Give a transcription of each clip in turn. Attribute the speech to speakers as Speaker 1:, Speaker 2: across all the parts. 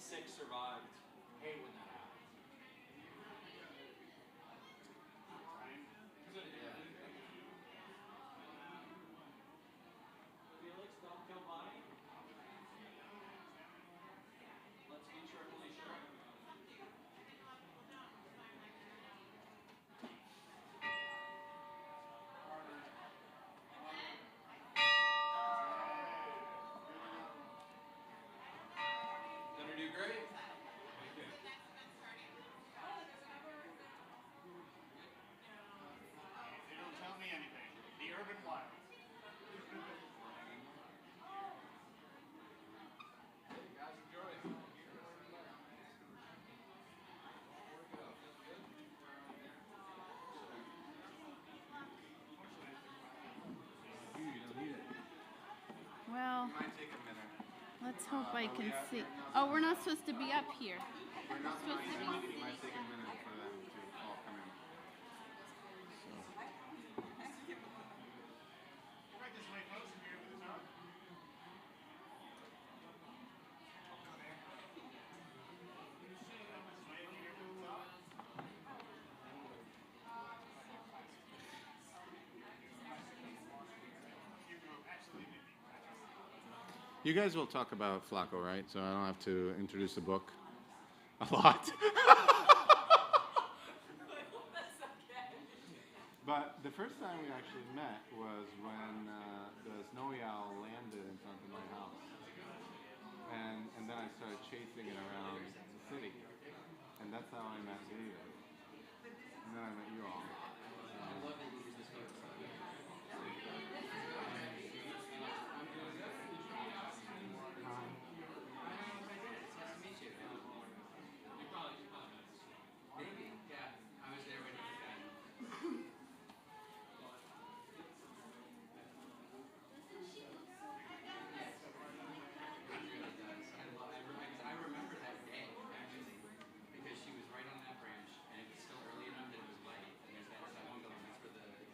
Speaker 1: 6 survived. Hate when that happens. Felix, don't kill Bonnie. Let's be triply sure. Gonna do great.
Speaker 2: They don't tell me anything. The urban wild.
Speaker 1: Guys, enjoy.
Speaker 3: Well,
Speaker 4: It might take a minute.
Speaker 3: let's hope I can see. Oh, we're not supposed to be up here.
Speaker 4: We're not supposed to. It might take a minute for them to all come in.
Speaker 2: Right this way, folks. If you're to the top.
Speaker 4: You guys will talk about Flacco, right? So I don't have to introduce the book a lot. But the first time we actually met was when the snowy owl landed in front of my house. And then I started chasing it around the city. And that's how I met David. And then I met you all.
Speaker 1: I love that you use this photo. Nice to meet you. You probably maybe, yeah. I was there when you were done. I remember that day, actually, because she was right on that branch, and it was still early enough that it was light, and there's that one going, that's where the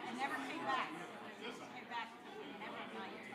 Speaker 5: And never came back. Came back never at night.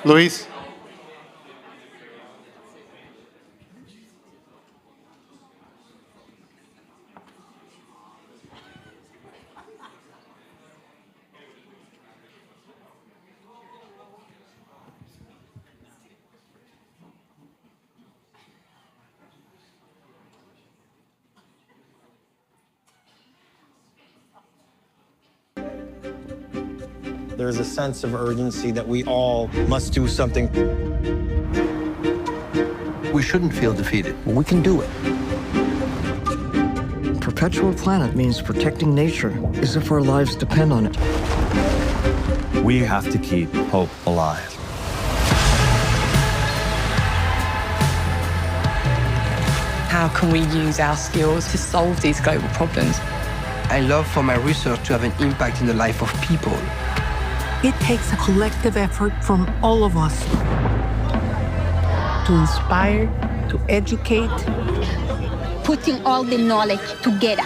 Speaker 2: Luis?
Speaker 6: There's a sense of urgency that we all must do something.
Speaker 7: We shouldn't feel defeated.
Speaker 6: We can do it.
Speaker 7: perpetual planet means protecting nature as if our lives depend on it.
Speaker 6: We have to keep hope alive.
Speaker 8: How can we use our skills to solve these global problems?
Speaker 9: I love for my research to have an impact in the life of people.
Speaker 10: It takes a collective effort from all of us to inspire, to educate.
Speaker 11: Putting all the knowledge together.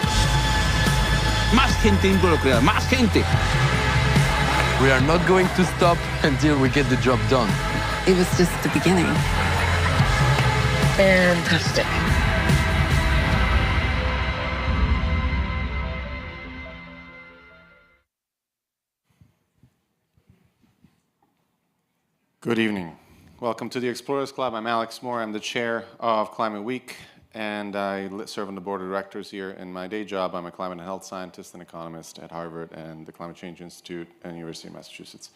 Speaker 12: Más gente involucrada, más gente.
Speaker 9: We are not going to stop until we get the job done.
Speaker 8: It was just the beginning. Fantastic.
Speaker 4: Good evening. Welcome to the Explorers Club. I'm Alex Moore. I'm the chair of Climate Week, and I serve on the board of directors here. In my day job, I'm a climate and health scientist and economist at Harvard and the Climate Change Institute and University of Massachusetts.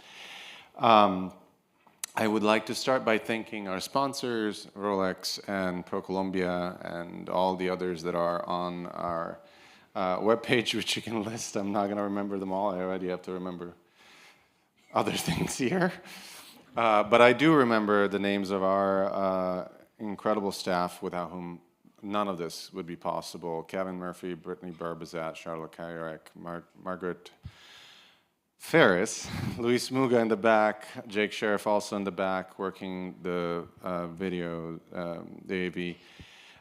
Speaker 4: I would like to start by thanking our sponsors, Rolex and ProColombia, and all the others that are on our webpage, which you can list. I'm not going to remember them all. I already have to remember other things here. But I do remember the names of our incredible staff without whom none of this would be possible. Kevin Murphy, Brittany Barbazat, Charlotte Kayarek, Margaret Ferris, Luis Muga in the back, Jake Sheriff also in the back working the video, the AV,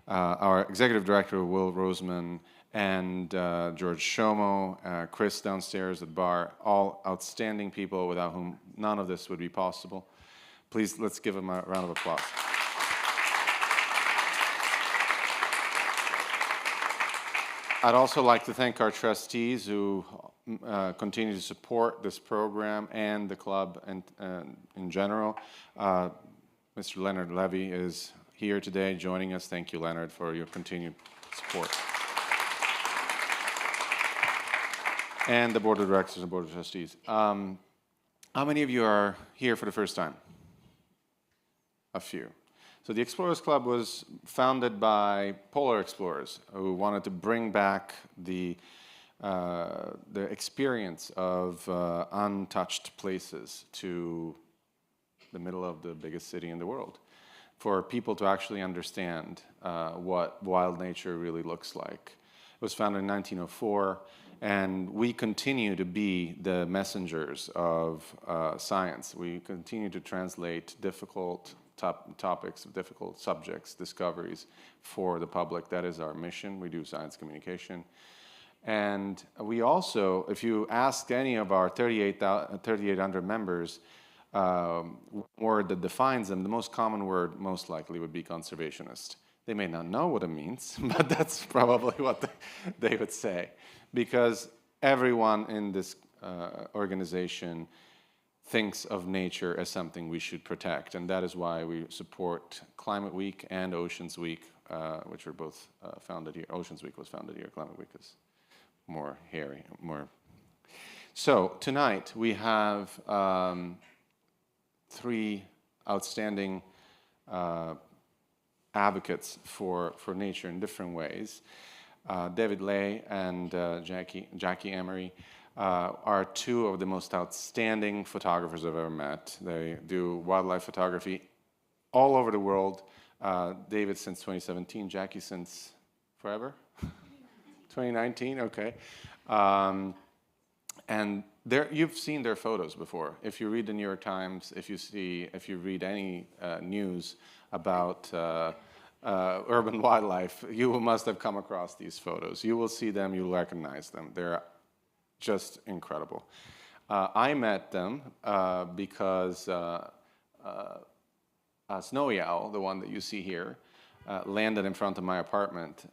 Speaker 4: our executive director, Will Roseman, and George Shomo, Chris downstairs at bar, all outstanding people without whom none of this would be possible. Please, let's give them a round of applause. I'd also like to thank our trustees who continue to support this program and the club and in general. Mr. Leonard Levy is here today joining us. Thank you, Leonard, for your continued support. And the board of directors and board of trustees. How many of you are here for the first time? A few. So the Explorers Club was founded by polar explorers who wanted to bring back the experience of untouched places to the middle of the biggest city in the world, for people to actually understand what wild nature really looks like. It was founded in 1904. And we continue to be the messengers of science. We continue to translate difficult topics, difficult subjects, discoveries for the public. That is our mission. We do science communication. And we also, if you ask any of our 3,800 members, word that defines them, the most common word most likely would be conservationist. They may not know what it means, but that's probably what they would say. Because everyone in this organization thinks of nature as something we should protect. And that is why we support Climate Week and Oceans Week, which are both founded here. Oceans Week was founded here. Climate Week is more hairy, more. So tonight we have three outstanding advocates for nature in different ways. David Lay and Jackie Emery are two of the most outstanding photographers I've ever met. They do wildlife photography all over the world. David since 2017, Jackie since forever? 2019, okay. And you've seen their photos before. If you read the New York Times, if you read any news about urban wildlife, you must have come across these photos. You will see them, you'll recognize them. They're just incredible. I met them because a snowy owl, the one that you see here, landed in front of my apartment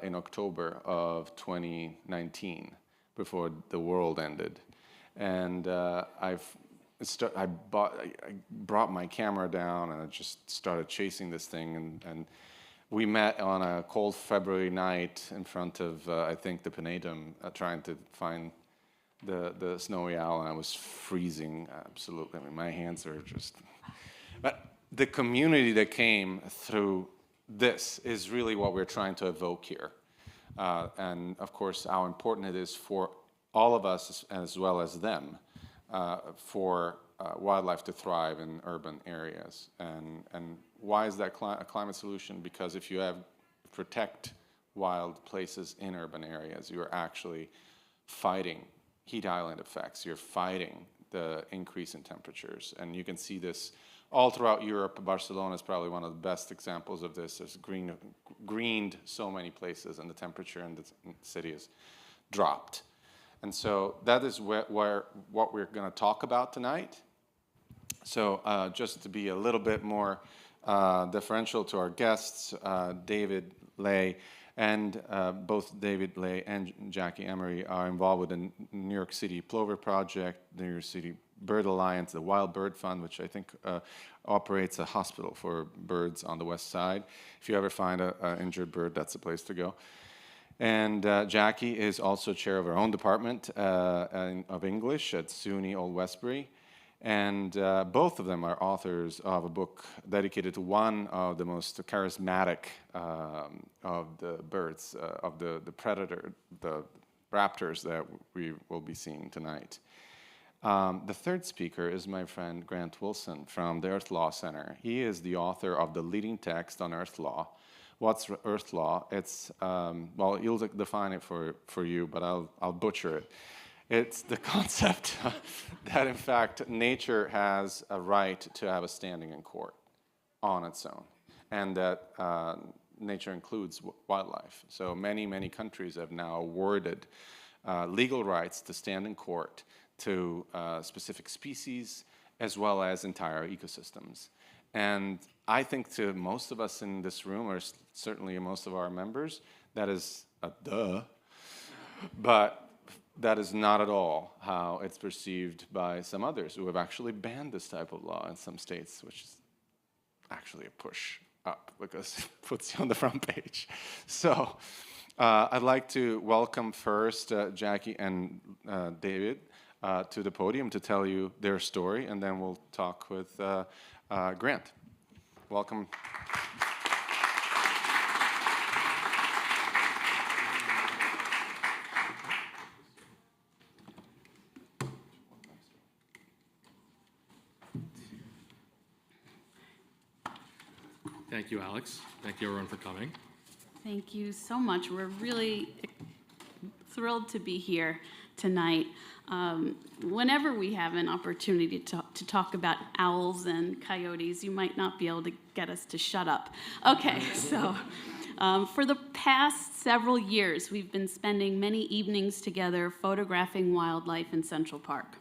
Speaker 4: in October of 2019, before the world ended. And I brought my camera down and I just started chasing this thing. And we met on a cold February night in front of, I think, the Panetum, trying to find the snowy owl, and I was freezing, absolutely. I mean, my hands are just... But the community that came through this is really what we're trying to evoke here. and of course how important it is for all of us as well as them for wildlife to thrive in urban areas. And why is that a climate solution? Because if you protect wild places in urban areas, you're actually fighting heat island effects. You're fighting the increase in temperatures. And you can see this all throughout Europe. Barcelona is probably one of the best examples of this. There's greened so many places, and the temperature in the city has dropped. And so that is what we're going to talk about tonight. So just to be a little bit more differential to our guests, David Lay, and both David Lay and Jackie Emery are involved with the New York City Plover Project, the New York City Bird Alliance, the Wild Bird Fund, which I think operates a hospital for birds on the west side. If you ever find an injured bird, that's the place to go. And Jackie is also chair of her own department of English at SUNY Old Westbury. And both of them are authors of a book dedicated to one of the most charismatic of the birds, of the predator, the raptors that we will be seeing tonight. The third speaker is my friend Grant Wilson from the Earth Law Center. He is the author of the leading text on Earth Law. What's Earth Law? It's, well, you'll define it for you, but I'll butcher it. It's the concept that, in fact, nature has a right to have a standing in court on its own, and that nature includes wildlife. So many countries have now awarded legal rights to stand in court to specific species as well as entire ecosystems. And I think to most of us in this room, or certainly most of our members, that is a duh. But that is not at all how it's perceived by some others who have actually banned this type of law in some states, which is actually a push up because it puts you on the front page. So I'd like to welcome first Jackie and David to the podium to tell you their story, and then we'll talk with Grant. Welcome.
Speaker 13: Thank you, Alex. Thank you, everyone, for coming.
Speaker 3: Thank you so much. We're really thrilled to be here tonight. Whenever we have an opportunity to talk about owls and coyotes, you might not be able to get us to shut up. Okay, so for the past several years, we've been spending many evenings together photographing wildlife in Central Park.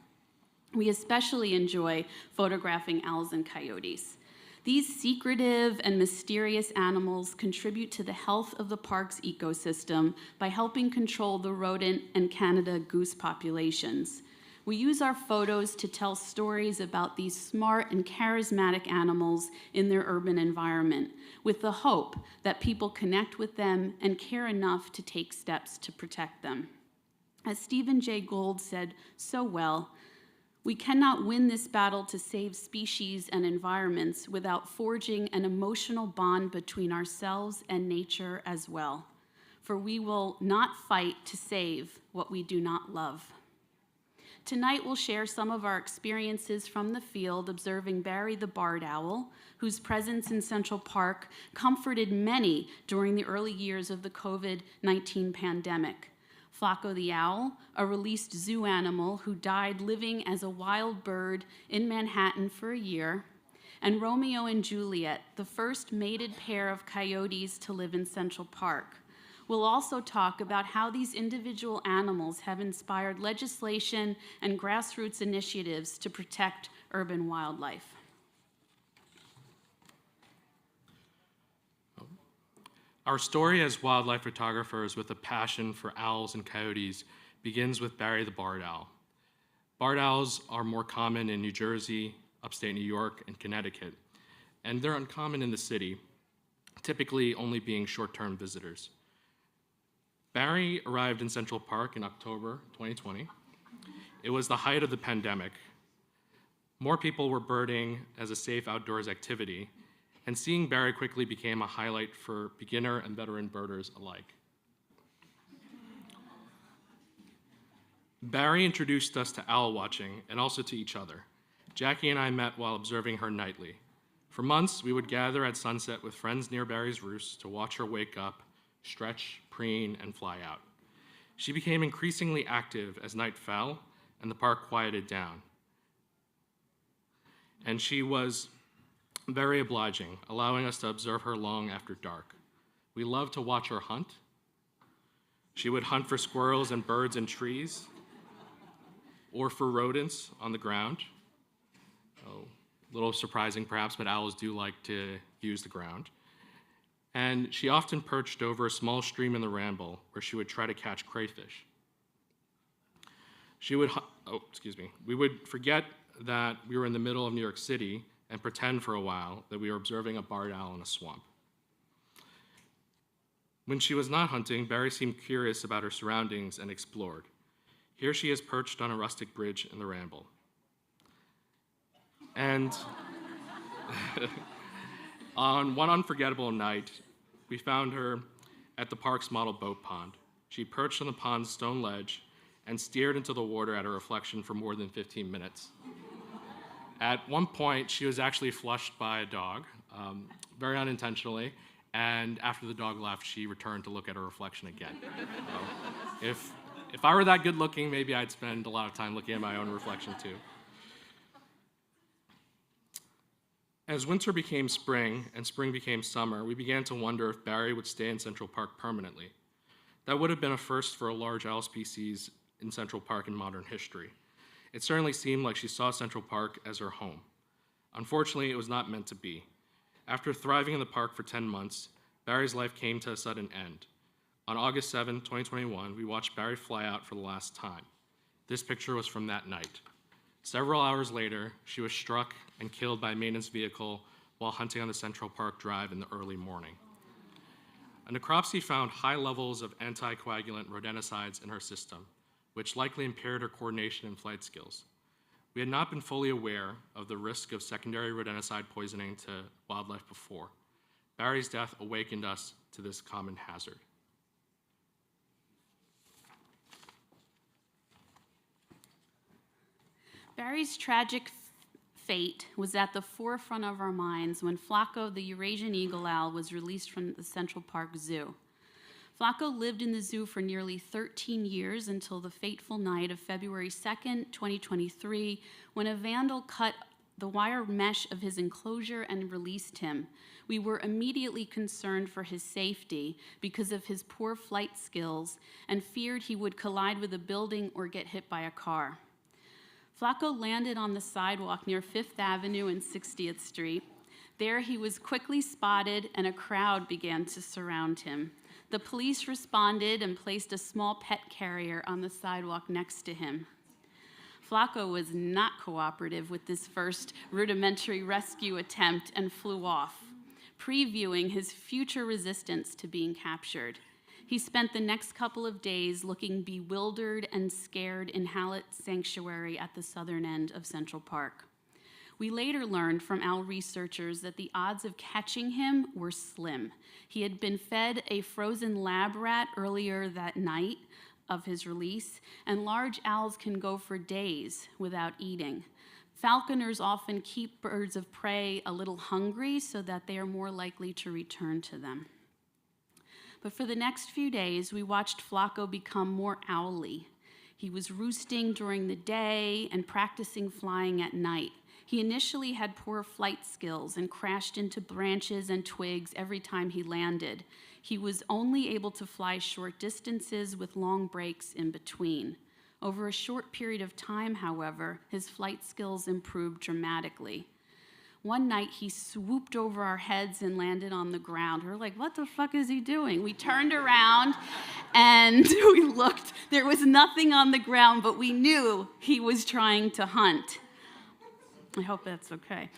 Speaker 3: We especially enjoy photographing owls and coyotes. These secretive and mysterious animals contribute to the health of the park's ecosystem by helping control the rodent and Canada goose populations. We use our photos to tell stories about these smart and charismatic animals in their urban environment, with the hope that people connect with them and care enough to take steps to protect them. As Stephen Jay Gould said so well, we cannot win this battle to save species and environments without forging an emotional bond between ourselves and nature as well. For we will not fight to save what we do not love. Tonight we'll share some of our experiences from the field observing Barry the barred owl, whose presence in Central Park comforted many during the early years of the COVID-19 pandemic. Flaco the owl, a released zoo animal who died living as a wild bird in Manhattan for a year, and Romeo and Juliet, the first mated pair of coyotes to live in Central Park. We'll also talk about how these individual animals have inspired legislation and grassroots initiatives to protect urban wildlife.
Speaker 13: Our story as wildlife photographers with a passion for owls and coyotes begins with Barry the barred owl. Barred owls are more common in New Jersey, upstate New York, and Connecticut, and they're uncommon in the city, typically only being short-term visitors. Barry arrived in Central Park in October 2020. It was the height of the pandemic. More people were birding as a safe outdoors activity, and seeing Barry quickly became a highlight for beginner and veteran birders alike. Barry introduced us to owl watching and also to each other. Jackie and I met while observing her nightly. For months, we would gather at sunset with friends near Barry's roost to watch her wake up, stretch, preen, and fly out. She became increasingly active as night fell and the park quieted down. And she was very obliging, allowing us to observe her long after dark. We loved to watch her hunt. She would hunt for squirrels and birds in trees, or for rodents on the ground. Oh, a little surprising perhaps, but owls do like to use the ground. And she often perched over a small stream in the Ramble where she would try to catch crayfish. We would forget that we were in the middle of New York City and pretend for a while that we were observing a barred owl in a swamp. When she was not hunting, Barry seemed curious about her surroundings and explored. Here she is perched on a rustic bridge in the Ramble. And on one unforgettable night, we found her at the park's model boat pond. She perched on the pond's stone ledge and stared into the water at her reflection for more than 15 minutes. At one point, she was actually flushed by a dog, very unintentionally, and after the dog left, she returned to look at her reflection again. So if I were that good looking, maybe I'd spend a lot of time looking at my own reflection too. As winter became spring and spring became summer, we began to wonder if Barry would stay in Central Park permanently. That would have been a first for a large owl species in Central Park in modern history. It certainly seemed like she saw Central Park as her home. Unfortunately, it was not meant to be. After thriving in the park for 10 months, Barry's life came to a sudden end. On August 7, 2021, we watched Barry fly out for the last time. This picture was from that night. Several hours later, she was struck and killed by a maintenance vehicle while hunting on the Central Park Drive in the early morning. A necropsy found high levels of anticoagulant rodenticides in her system, which likely impaired her coordination and flight skills. We had not been fully aware of the risk of secondary rodenticide poisoning to wildlife before. Barry's death awakened us to this common hazard.
Speaker 3: Barry's tragic fate was at the forefront of our minds when Flacco, the Eurasian eagle owl, was released from the Central Park Zoo. Flacco lived in the zoo for nearly 13 years until the fateful night of February 2nd, 2023, when a vandal cut the wire mesh of his enclosure and released him. We were immediately concerned for his safety because of his poor flight skills and feared he would collide with a building or get hit by a car. Flacco landed on the sidewalk near 5th Avenue and 60th Street. There he was quickly spotted and a crowd began to surround him. The police responded and placed a small pet carrier on the sidewalk next to him. Flacco was not cooperative with this first rudimentary rescue attempt and flew off, previewing his future resistance to being captured. He spent the next couple of days looking bewildered and scared in Hallett Sanctuary at the southern end of Central Park. We later learned from owl researchers that the odds of catching him were slim. He had been fed a frozen lab rat earlier that night of his release, and large owls can go for days without eating. Falconers often keep birds of prey a little hungry so that they are more likely to return to them. But for the next few days, we watched Flacco become more owly. He was roosting during the day and practicing flying at night. He initially had poor flight skills and crashed into branches and twigs every time he landed. He was only able to fly short distances with long breaks in between. Over a short period of time, however, his flight skills improved dramatically. One night, he swooped over our heads and landed on the ground. We were like, what the fuck is he doing? We turned around and we looked. There was nothing on the ground, but we knew he was trying to hunt. I hope that's okay.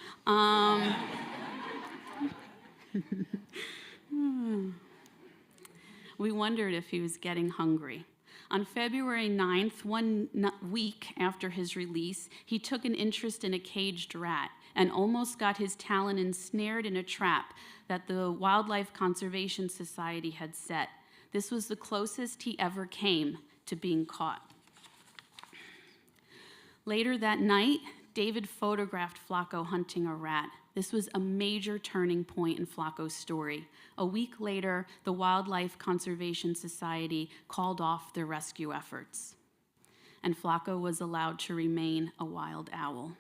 Speaker 3: We wondered if he was getting hungry. On February 9th, 1 week after his release, he took an interest in a caged rat and almost got his talon ensnared in a trap that the Wildlife Conservation Society had set. This was the closest he ever came to being caught. Later that night, David photographed Flacco hunting a rat. This was a major turning point in Flacco's story. A week later, the Wildlife Conservation Society called off their rescue efforts, and Flacco was allowed to remain a wild owl.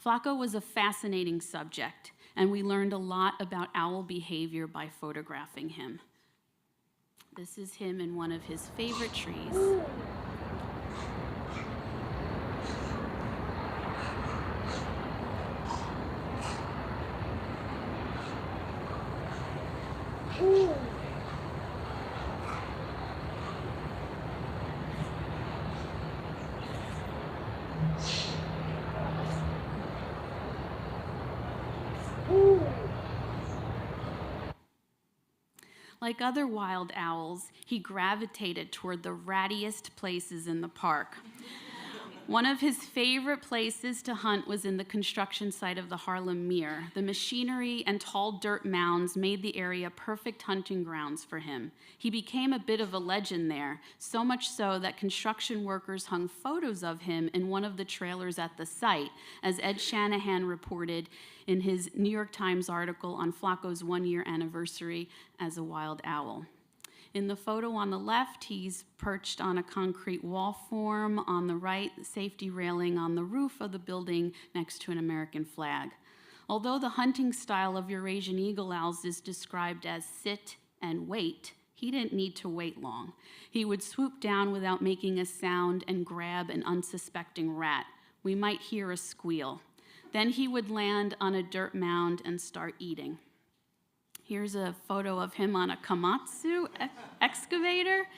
Speaker 3: Flacco was a fascinating subject, and we learned a lot about owl behavior by photographing him. This is him in one of his favorite trees. Like other wild owls, he gravitated toward the rattiest places in the park. One of his favorite places to hunt was in the construction site of the Harlem Mere. The machinery and tall dirt mounds made the area perfect hunting grounds for him. He became a bit of a legend there, so much so that construction workers hung photos of him in one of the trailers at the site, as Ed Shanahan reported in his New York Times article on Flacco's one-year anniversary as a wild owl. In the photo on the left, he's perched on a concrete wall form. On the right, the safety railing on the roof of the building next to an American flag. Although the hunting style of Eurasian eagle owls is described as sit and wait, he didn't need to wait long. He would swoop down without making a sound and grab an unsuspecting rat. We might hear a squeal. Then he would land on a dirt mound and start eating. Here's a photo of him on a Komatsu excavator.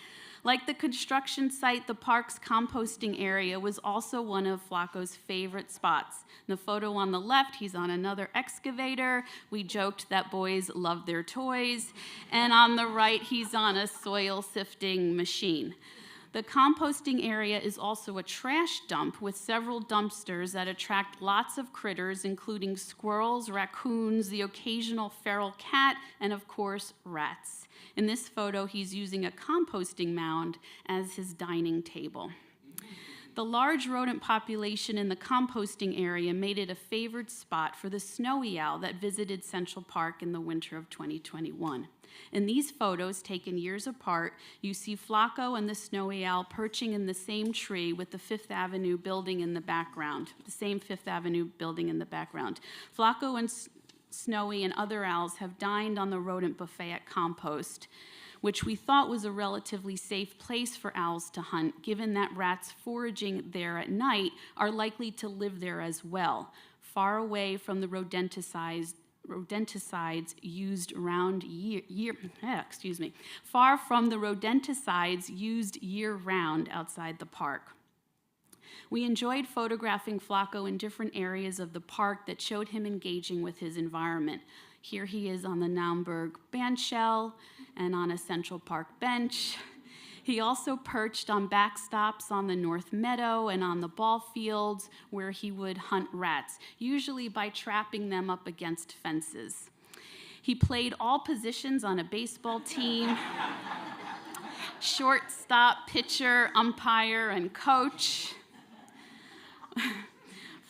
Speaker 3: Like the construction site, the park's composting area was also one of Flacco's favorite spots. In the photo on the left, he's on another excavator. We joked that boys love their toys. And on the right, he's on a soil sifting machine. The composting area is also a trash dump with several dumpsters that attract lots of critters, including squirrels, raccoons, the occasional feral cat, and of course, rats. In this photo, he's using a composting mound as his dining table. The large rodent population in the composting area made it a favored spot for the snowy owl that visited Central Park in the winter of 2021. In these photos, taken years apart, you see Flacco and the snowy owl perching in the same tree with the Fifth Avenue building in the background, the same Fifth Avenue building in the background. Flacco and Snowy and other owls have dined on the rodent buffet at Compost, which we thought was a relatively safe place for owls to hunt, given that rats foraging there at night are likely to live there as well, far away from the rodenticides used far from the rodenticides used year-round outside the park. We enjoyed photographing Flacco in different areas of the park that showed him engaging with his environment. Here he is on the Naumburg bandshell and on a Central Park bench. He also perched on backstops on the North Meadow and on the ball fields where he would hunt rats, usually by trapping them up against fences. He played all positions on a baseball team, shortstop, pitcher, umpire, and coach.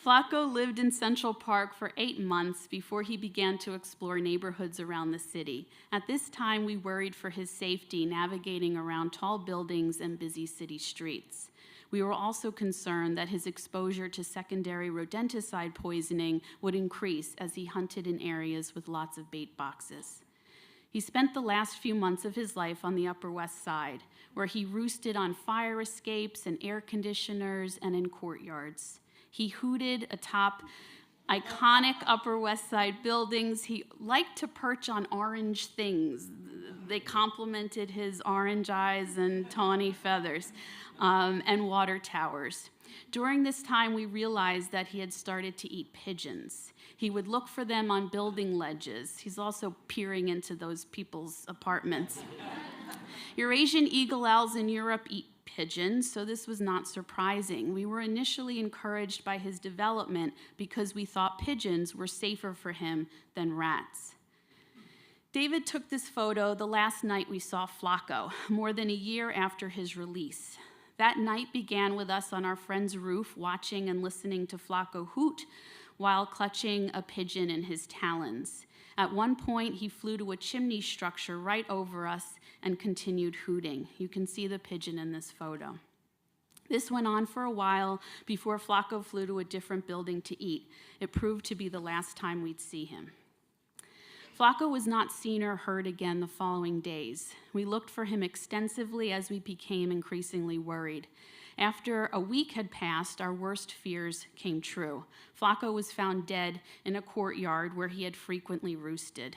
Speaker 3: Flacco lived in Central Park for 8 months before he began to explore neighborhoods around the city. At this time, we worried for his safety navigating around tall buildings and busy city streets. We were also concerned that his exposure to secondary rodenticide poisoning would increase as he hunted in areas with lots of bait boxes. He spent the last few months of his life on the Upper West Side, where he roosted on fire escapes and air conditioners and in courtyards. He hooted atop iconic Upper West Side buildings. He liked to perch on orange things. They complemented his orange eyes and tawny feathers, and water towers. During this time, we realized that he had started to eat pigeons. He would look for them on building ledges. He's also peering into those people's apartments. Eurasian eagle owls in Europe eat pigeons, so this was not surprising. We were initially encouraged by his development because we thought pigeons were safer for him than rats. David took this photo the last night we saw Flacco, more than a year after his release. That night began with us on our friend's roof, watching and listening to Flaco hoot while clutching a pigeon in his talons. At one point, he flew to a chimney structure right over us and continued hooting. You can see the pigeon in this photo. This went on for a while before Flaco flew to a different building to eat. It proved to be the last time we'd see him. Flaco was not seen or heard again the following days. We looked for him extensively as we became increasingly worried. After a week had passed, our worst fears came true. Flaco was found dead in a courtyard where he had frequently roosted.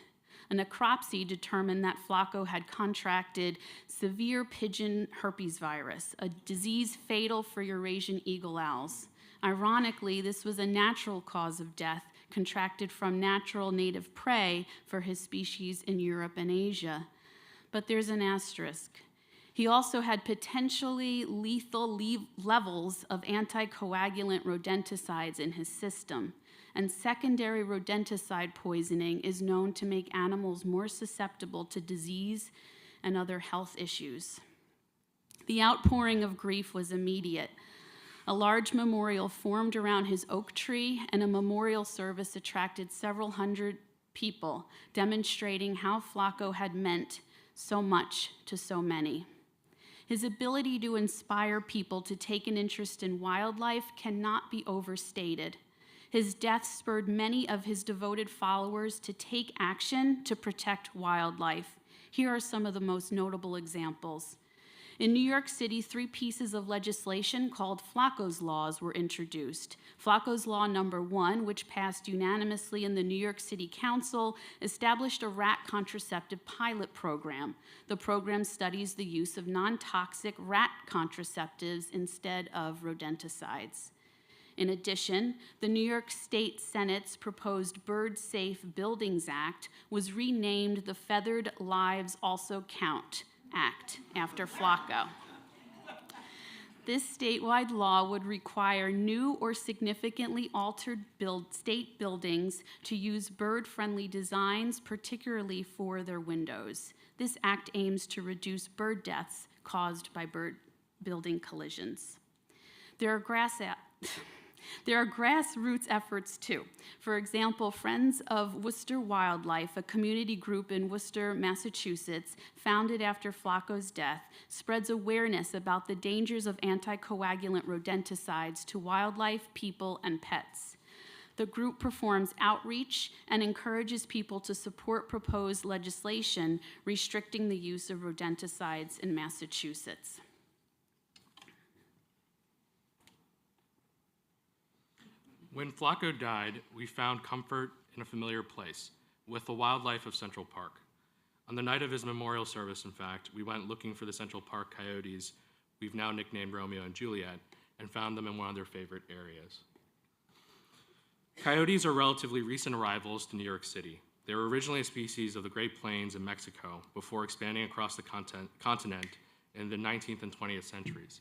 Speaker 3: A necropsy determined that Flaco had contracted severe pigeon herpes virus, a disease fatal for Eurasian eagle owls. Ironically, this was a natural cause of death, contracted from natural native prey for his species in Europe and Asia. But there's an asterisk. He also had potentially lethal levels of anticoagulant rodenticides in his system, and secondary rodenticide poisoning is known to make animals more susceptible to disease and other health issues. The outpouring of grief was immediate. A large memorial formed around his oak tree, and a memorial service attracted several hundred people, demonstrating how Flaco had meant so much to so many. His ability to inspire people to take an interest in wildlife cannot be overstated. His death spurred many of his devoted followers to take action to protect wildlife. Here are some of the most notable examples. In New York City, 3 pieces of legislation called Flaco's Laws were introduced. Flaco's Law Number 1, which passed unanimously in the New York City Council, established a rat contraceptive pilot program. The program studies the use of non-toxic rat contraceptives instead of rodenticides. In addition, the New York State Senate's proposed Bird Safe Buildings Act was renamed the Feathered Lives Also Count Act after Flaco. This statewide law would require new or significantly altered state buildings to use bird-friendly designs, particularly for their windows. This act aims to reduce bird deaths caused by bird building collisions. There are grassroots efforts too. For example, Friends of Worcester Wildlife, a community group in Worcester, Massachusetts, founded after Flaco's death, spreads awareness about the dangers of anticoagulant rodenticides to wildlife, people, and pets. The group performs outreach and encourages people to support proposed legislation restricting the use of rodenticides in Massachusetts.
Speaker 13: When Flaco died, we found comfort in a familiar place, with the wildlife of Central Park. On the night of his memorial service, in fact, we went looking for the Central Park coyotes we've now nicknamed Romeo and Juliet, and found them in one of their favorite areas. Coyotes are relatively recent arrivals to New York City. They were originally a species of the Great Plains in Mexico before expanding across the continent in the 19th and 20th centuries.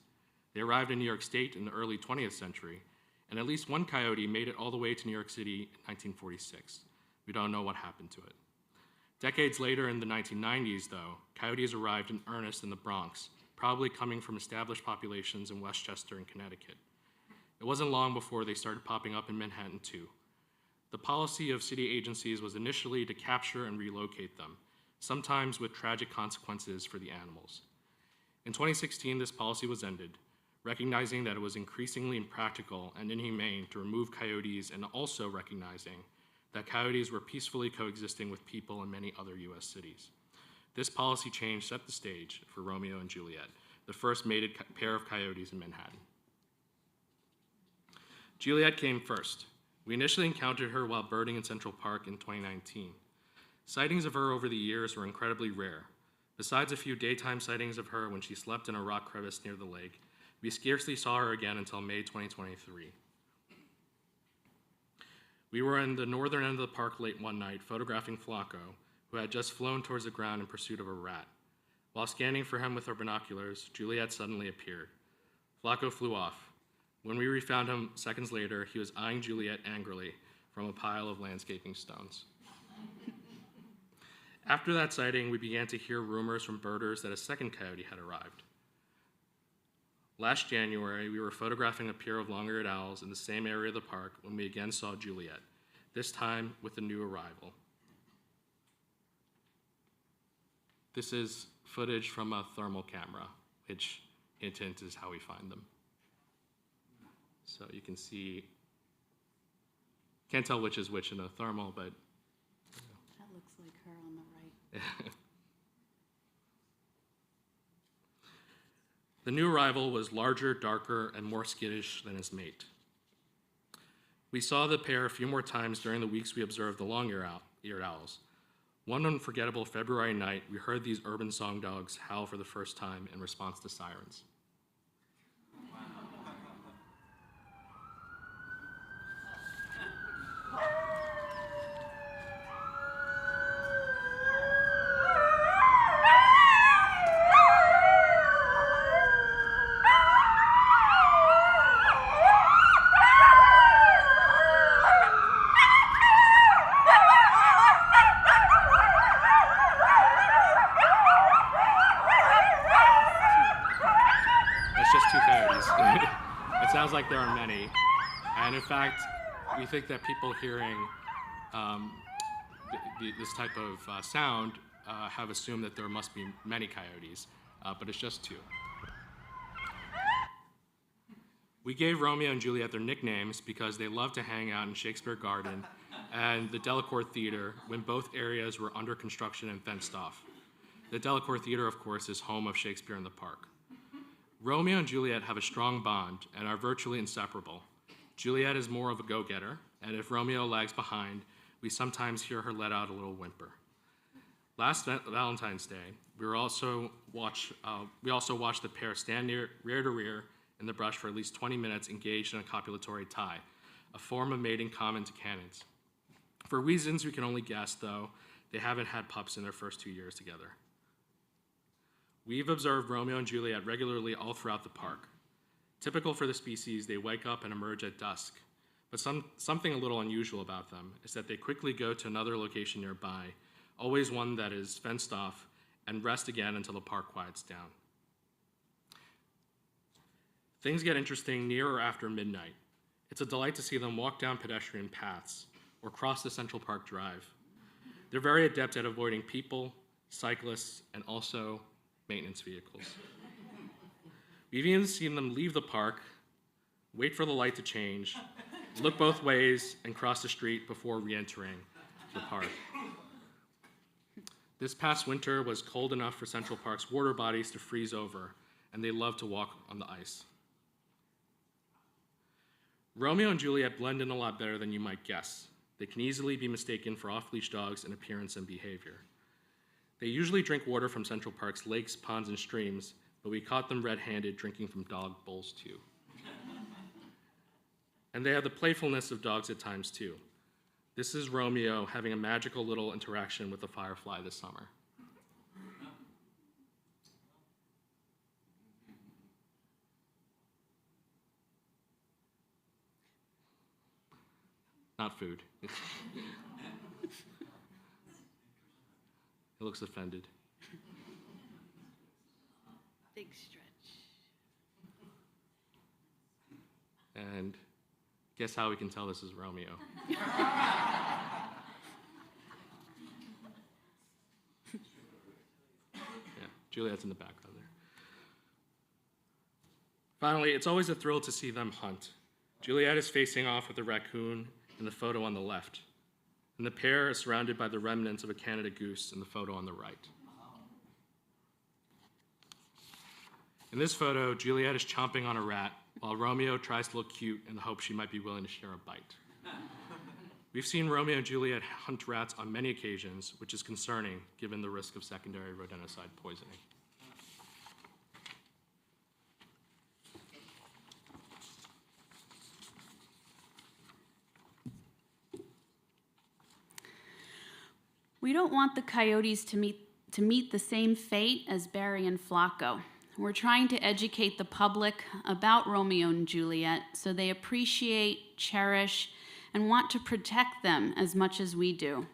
Speaker 13: They arrived in New York State in the early 20th century, and at least one coyote made it all the way to New York City in 1946. We don't know what happened to it. Decades later, in the 1990s, though, coyotes arrived in earnest in the Bronx, probably coming from established populations in Westchester and Connecticut. It wasn't long before they started popping up in Manhattan, too. The policy of city agencies was initially to capture and relocate them, sometimes with tragic consequences for the animals. In 2016, this policy was ended, recognizing that it was increasingly impractical and inhumane to remove coyotes, and also recognizing that coyotes were peacefully coexisting with people in many other US cities. This policy change set the stage for Romeo and Juliet, the first mated pair of coyotes in Manhattan. Juliet came first. We initially encountered her while birding in Central Park in 2019. Sightings of her over the years were incredibly rare. Besides a few daytime sightings of her when she slept in a rock crevice near the lake, we scarcely saw her again until May 2023. We were in the northern end of the park late one night photographing Flaco, who had just flown towards the ground in pursuit of a rat. While scanning for him with our binoculars, Juliet suddenly appeared. Flaco flew off. When we refound him seconds later, he was eyeing Juliet angrily from a pile of landscaping stones. After that sighting, we began to hear rumors from birders that a second coyote had arrived. Last January, we were photographing a pair of long-eared owls in the same area of the park when we again saw Juliet, this time with a new arrival. This is footage from a thermal camera, which, hint, hint, is how we find them. So you can see, can't tell which is which in a thermal, but.
Speaker 3: That looks like her on the right.
Speaker 13: The new arrival was larger, darker, and more skittish than his mate. We saw the pair a few more times during the weeks we observed the long-eared owls. One unforgettable February night, we heard these urban song dogs howl for the first time in response to sirens. It sounds like there are many, and in fact, we think that people hearing this type of sound have assumed that there must be many coyotes, but it's just two. We gave Romeo and Juliet their nicknames because they loved to hang out in Shakespeare Garden and the Delacour Theater when both areas were under construction and fenced off. The Delacour Theater, of course, is home of Shakespeare in the Park. Romeo and Juliet have a strong bond and are virtually inseparable. Juliet is more of a go-getter, and if Romeo lags behind, we sometimes hear her let out a little whimper. Last Valentine's Day, we also watched the pair stand rear to rear in the brush for at least 20 minutes engaged in a copulatory tie, a form of mating common to canids. For reasons we can only guess, though, they haven't had pups in their first 2 years together. We've observed Romeo and Juliet regularly all throughout the park. Typical for the species, they wake up and emerge at dusk, but something a little unusual about them is that they quickly go to another location nearby, always one that is fenced off, and rest again until the park quiets down. Things get interesting near or after midnight. It's a delight to see them walk down pedestrian paths or cross the Central Park Drive. They're very adept at avoiding people, cyclists, and also maintenance vehicles. We've even seen them leave the park, wait for the light to change, look both ways, and cross the street before re-entering the park. This past winter was cold enough for Central Park's water bodies to freeze over, and they love to walk on the ice. Romeo and Juliet blend in a lot better than you might guess. They can easily be mistaken for off-leash dogs in appearance and behavior. They usually drink water from Central Park's lakes, ponds, and streams, but we caught them red-handed drinking from dog bowls too. And they have the playfulness of dogs at times too. This is Romeo having a magical little interaction with a firefly this summer. Not food. He looks offended.
Speaker 3: Big stretch.
Speaker 13: And guess how we can tell this is Romeo? Yeah, Juliet's in the background there. Finally, it's always a thrill to see them hunt. Juliet is facing off with a raccoon in the photo on the left, and the pair is surrounded by the remnants of a Canada goose in the photo on the right. In this photo, Juliet is chomping on a rat, while Romeo tries to look cute in the hope she might be willing to share a bite. We've seen Romeo and Juliet hunt rats on many occasions, which is concerning given the risk of secondary rodenticide poisoning.
Speaker 3: We don't want the coyotes to meet the same fate as Barry and Flacco. We're trying to educate the public about Romeo and Juliet so they appreciate, cherish, and want to protect them as much as we do.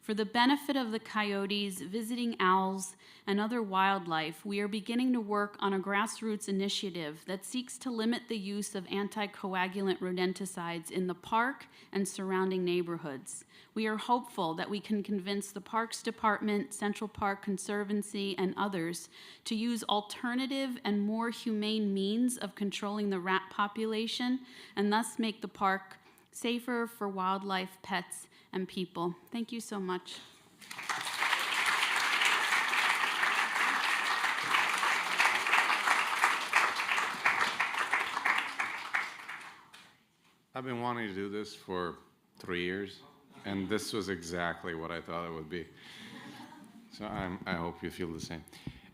Speaker 3: For the benefit of the coyotes, visiting owls, and other wildlife, we are beginning to work on a grassroots initiative that seeks to limit the use of anticoagulant rodenticides in the park and surrounding neighborhoods. We are hopeful that we can convince the Parks Department, Central Park Conservancy, and others to use alternative and more humane means of controlling the rat population and thus make the park safer for wildlife, pets, and people. Thank you so much.
Speaker 4: I've been wanting to do this for 3 years, and this was exactly what I thought it would be. So I hope you feel the same.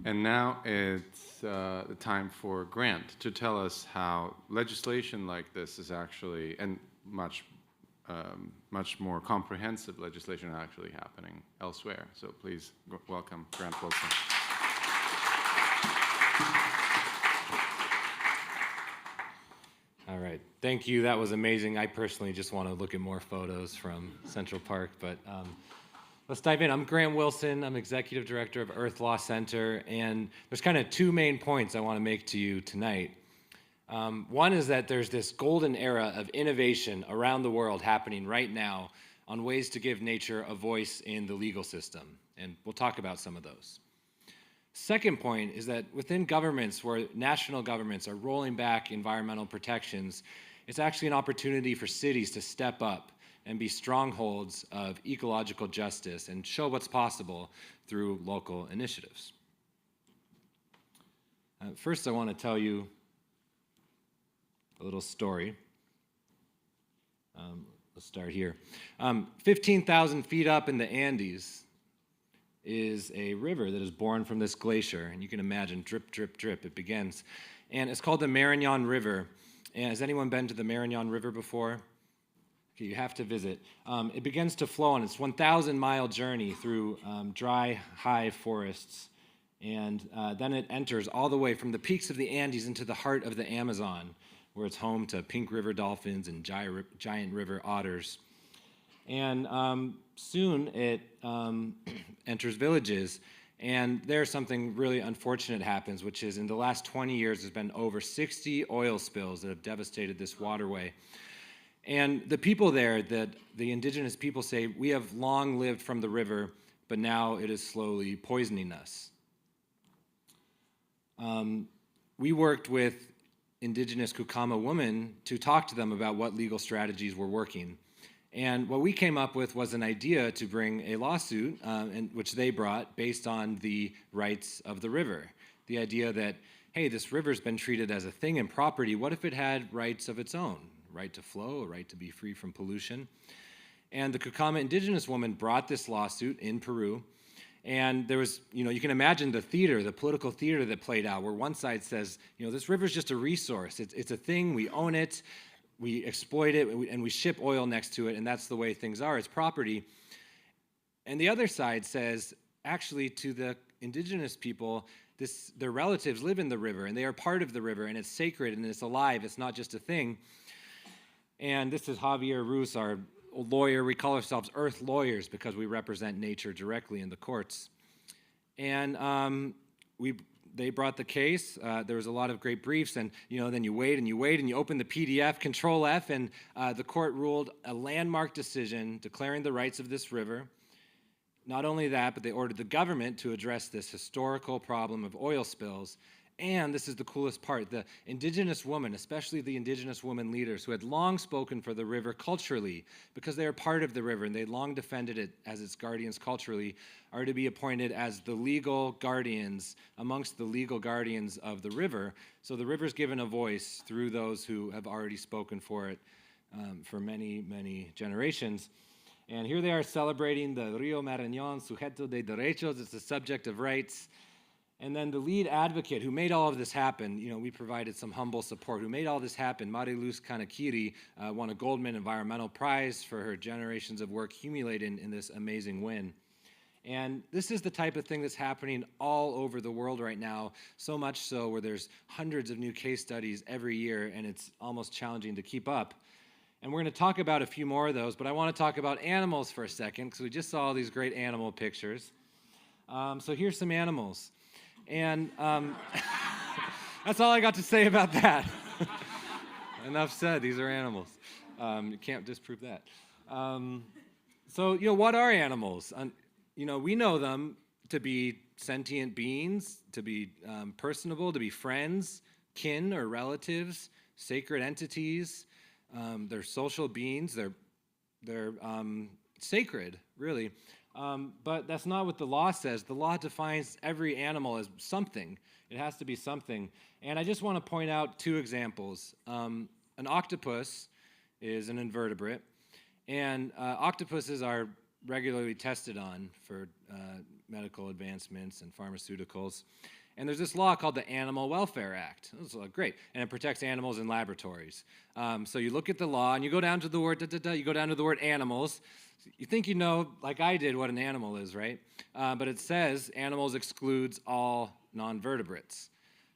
Speaker 4: And now it's the time for Grant to tell us how legislation like this is actually, and much more comprehensive legislation are actually happening elsewhere. So please welcome Grant Wilson.
Speaker 14: All right, thank you. That was amazing. I personally just want to look at more photos from Central Park, but let's dive in. I'm Grant Wilson. I'm Executive Director of Earth Law Center, and there's kind of two main points I want to make to you tonight. One is that there's this golden era of innovation around the world happening right now on ways to give nature a voice in the legal system, and we'll talk about some of those. Second point is that within governments where national governments are rolling back environmental protections, it's actually an opportunity for cities to step up and be strongholds of ecological justice and show what's possible through local initiatives. First, I want to tell you a little story. Let's start here. 15,000 feet up in the Andes is a river that is born from this glacier, and you can imagine drip, drip, drip, it begins. And it's called the Marañón River. And has anyone been to the Marañón River before? Okay, you have to visit. It begins to flow on its 1,000-mile journey through dry, high forests, and then it enters all the way from the peaks of the Andes into the heart of the Amazon, where it's home to pink river dolphins and giant river otters. And soon it enters villages, and there something really unfortunate happens, which is in the last 20 years there's been over 60 oil spills that have devastated this waterway. And the people there, the indigenous people say, we have long lived from the river, but now it is slowly poisoning us. We worked with indigenous Kukama women to talk to them about what legal strategies were working. And what we came up with was an idea to bring a lawsuit, which they brought based on the rights of the river. The idea that, hey, this river's been treated as a thing and property. What if it had rights of its own? Right to flow, a right to be free from pollution. And the Kukama indigenous woman brought this lawsuit in Peru. And there was, you can imagine the theater, the political theater that played out, where one side says, this river's just a resource. It's a thing, we own it. We exploit it, and we ship oil next to it, and that's the way things are. It's property. And the other side says, actually, to the indigenous people, their relatives live in the river, and they are part of the river, and it's sacred, and it's alive. It's not just a thing. And this is Javier Ruz, our lawyer. We call ourselves Earth Lawyers because we represent nature directly in the courts. And they brought the case. There was a lot of great briefs, and then you wait and you wait and you open the PDF, Control F, and the court ruled a landmark decision declaring the rights of this river. Not only that, but they ordered the government to address this historical problem of oil spills. And this is the coolest part, the indigenous women, especially the indigenous women leaders who had long spoken for the river culturally because they are part of the river and they long defended it as its guardians culturally, are to be appointed as the legal guardians amongst the legal guardians of the river. So the river's given a voice through those who have already spoken for it for many, many generations. And here they are celebrating the Rio Marañón, sujeto de derechos, it's the subject of rights. And then the lead advocate who made all of this happen, we provided some humble support, who made all this happen, Mariluz Kanakiri, won a Goldman Environmental Prize for her generations of work accumulated in this amazing win. And this is the type of thing that's happening all over the world right now, so much so where there's hundreds of new case studies every year, and it's almost challenging to keep up. And we're going to talk about a few more of those, but I want to talk about animals for a second because we just saw all these great animal pictures. So here's some animals. And that's all I got to say about that. Enough said, these are animals. You can't disprove that. So, what are animals? We know them to be sentient beings, to be personable, to be friends, kin or relatives, sacred entities. They're social beings. They're sacred, really. But that's not what the law says. The law defines every animal as something. It has to be something. And I just want to point out two examples. An octopus is an invertebrate, and octopuses are regularly tested on for medical advancements and pharmaceuticals. And there's this law called the Animal Welfare Act. It's great, and it protects animals in laboratories. So you look at the law, and you go down to the word you go down to the word animals. You think you know, like I did, what an animal is, right? But it says animals excludes all non-vertebrates.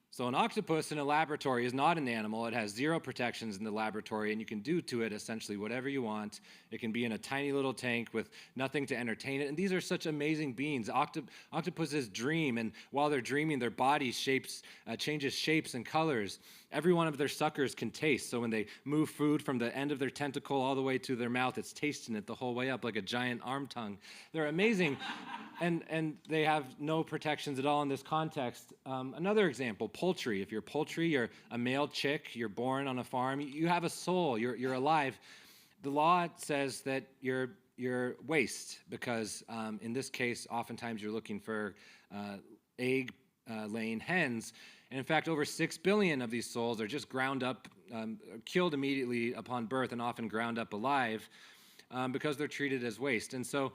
Speaker 14: So an octopus in a laboratory is not an animal. It has zero protections in the laboratory, and you can do to it essentially whatever you want. It can be in a tiny little tank with nothing to entertain it. And these are such amazing beings. Octopuses dream, and while they're dreaming, their body changes shapes and colors. Every one of their suckers can taste. So when they move food from the end of their tentacle all the way to their mouth, it's tasting it the whole way up like a giant arm tongue. They're amazing. And they have no protections at all in this context. Another example, poultry. If you're poultry, you're a male chick, you're born on a farm, you have a soul, you're alive. The law says that you're waste because in this case, oftentimes you're looking for egg-laying hens. And in fact, over 6 billion of these souls are just ground up, killed immediately upon birth and often ground up alive. Because they're treated as waste. And so,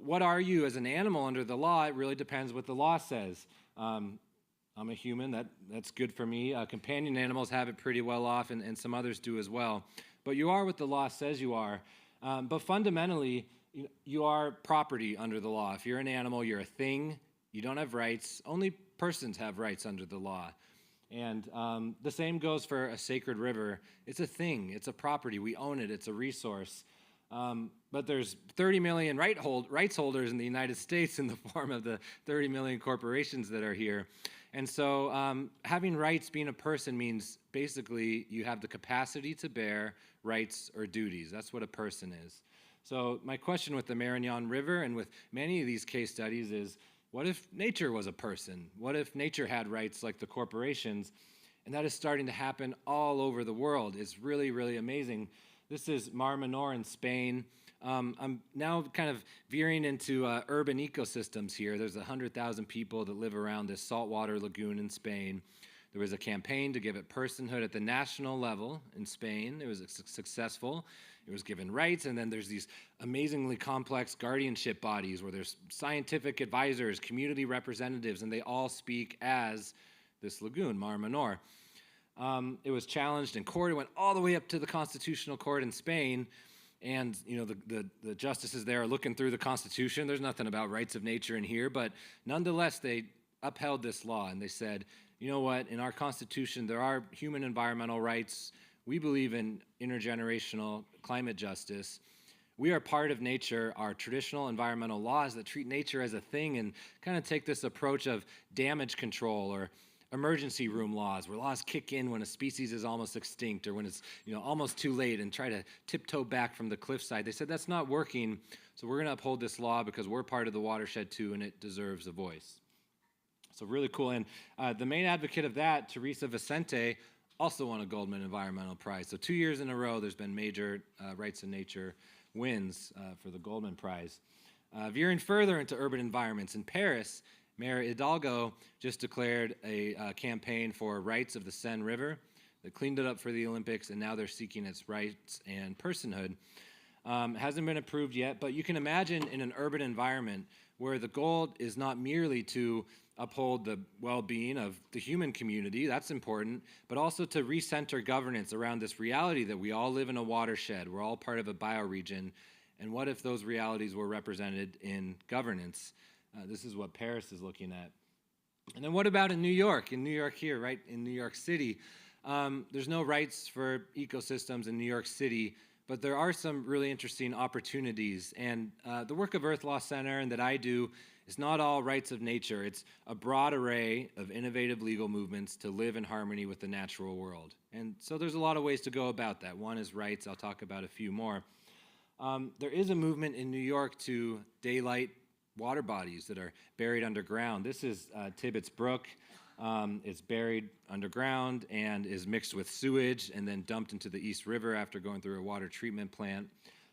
Speaker 14: what are you as an animal under the law? It really depends what the law says. I'm a human, that's good for me. Companion animals have it pretty well off, and some others do as well. But you are what the law says you are. But fundamentally, you are property under the law. If you're an animal, you're a thing. You don't have rights. Only persons have rights under the law. And the same goes for a sacred river. It's a thing. It's a property. We own it. It's a resource. But there's 30 million rights holders in the United States in the form of the 30 million corporations that are here. And so having rights, being a person, means basically you have the capacity to bear rights or duties. That's what a person is. So my question with the Marañón River and with many of these case studies is, what if nature was a person? What if nature had rights like the corporations? And that is starting to happen all over the world. It's really, really amazing. This is Mar Menor in Spain. I'm now kind of veering into urban ecosystems here. There's 100,000 people that live around this saltwater lagoon in Spain. There was a campaign to give it personhood at the national level in Spain. It was successful. It was given rights, and then there's these amazingly complex guardianship bodies where there's scientific advisors, community representatives, and they all speak as this lagoon, Mar Menor. It was challenged in court. It went all the way up to the Constitutional Court in Spain, and the justices there are looking through the Constitution. There's nothing about rights of nature in here, but nonetheless, they upheld this law, and they said, you know what, in our Constitution, there are human environmental rights. We believe in intergenerational climate justice. We are part of nature. Our traditional environmental laws that treat nature as a thing and kind of take this approach of damage control or emergency room laws, where laws kick in when a species is almost extinct or when it's almost too late and try to tiptoe back from the cliffside. They said that's not working, so we're going to uphold this law because we're part of the watershed too, and it deserves a voice. So really cool. And the main advocate of that, Teresa Vicente, also won a Goldman Environmental Prize. So 2 years in a row, there's been major rights in nature wins for the Goldman Prize. Veering further into urban environments, in Paris, Mayor Hidalgo just declared a campaign for rights of the Seine River. They cleaned it up for the Olympics, and now they're seeking its rights and personhood. Hasn't been approved yet, but you can imagine in an urban environment where the goal is not merely to uphold the well-being of the human community, that's important, but also to recenter governance around this reality that we all live in a watershed, we're all part of a bioregion, and what if those realities were represented in governance? This is what Paris is looking at. And then what about in New York? In New York here, right, in New York City, there's no rights for ecosystems in New York City, but there are some really interesting opportunities. And the work of Earth Law Center and that I do is not all rights of nature. It's a broad array of innovative legal movements to live in harmony with the natural world. And so there's a lot of ways to go about that. One is rights. I'll talk about a few more. There is a movement in New York to daylight water bodies that are buried underground. This is Tibbetts Brook. It's buried underground and is mixed with sewage and then dumped into the East River after going through a water treatment plant.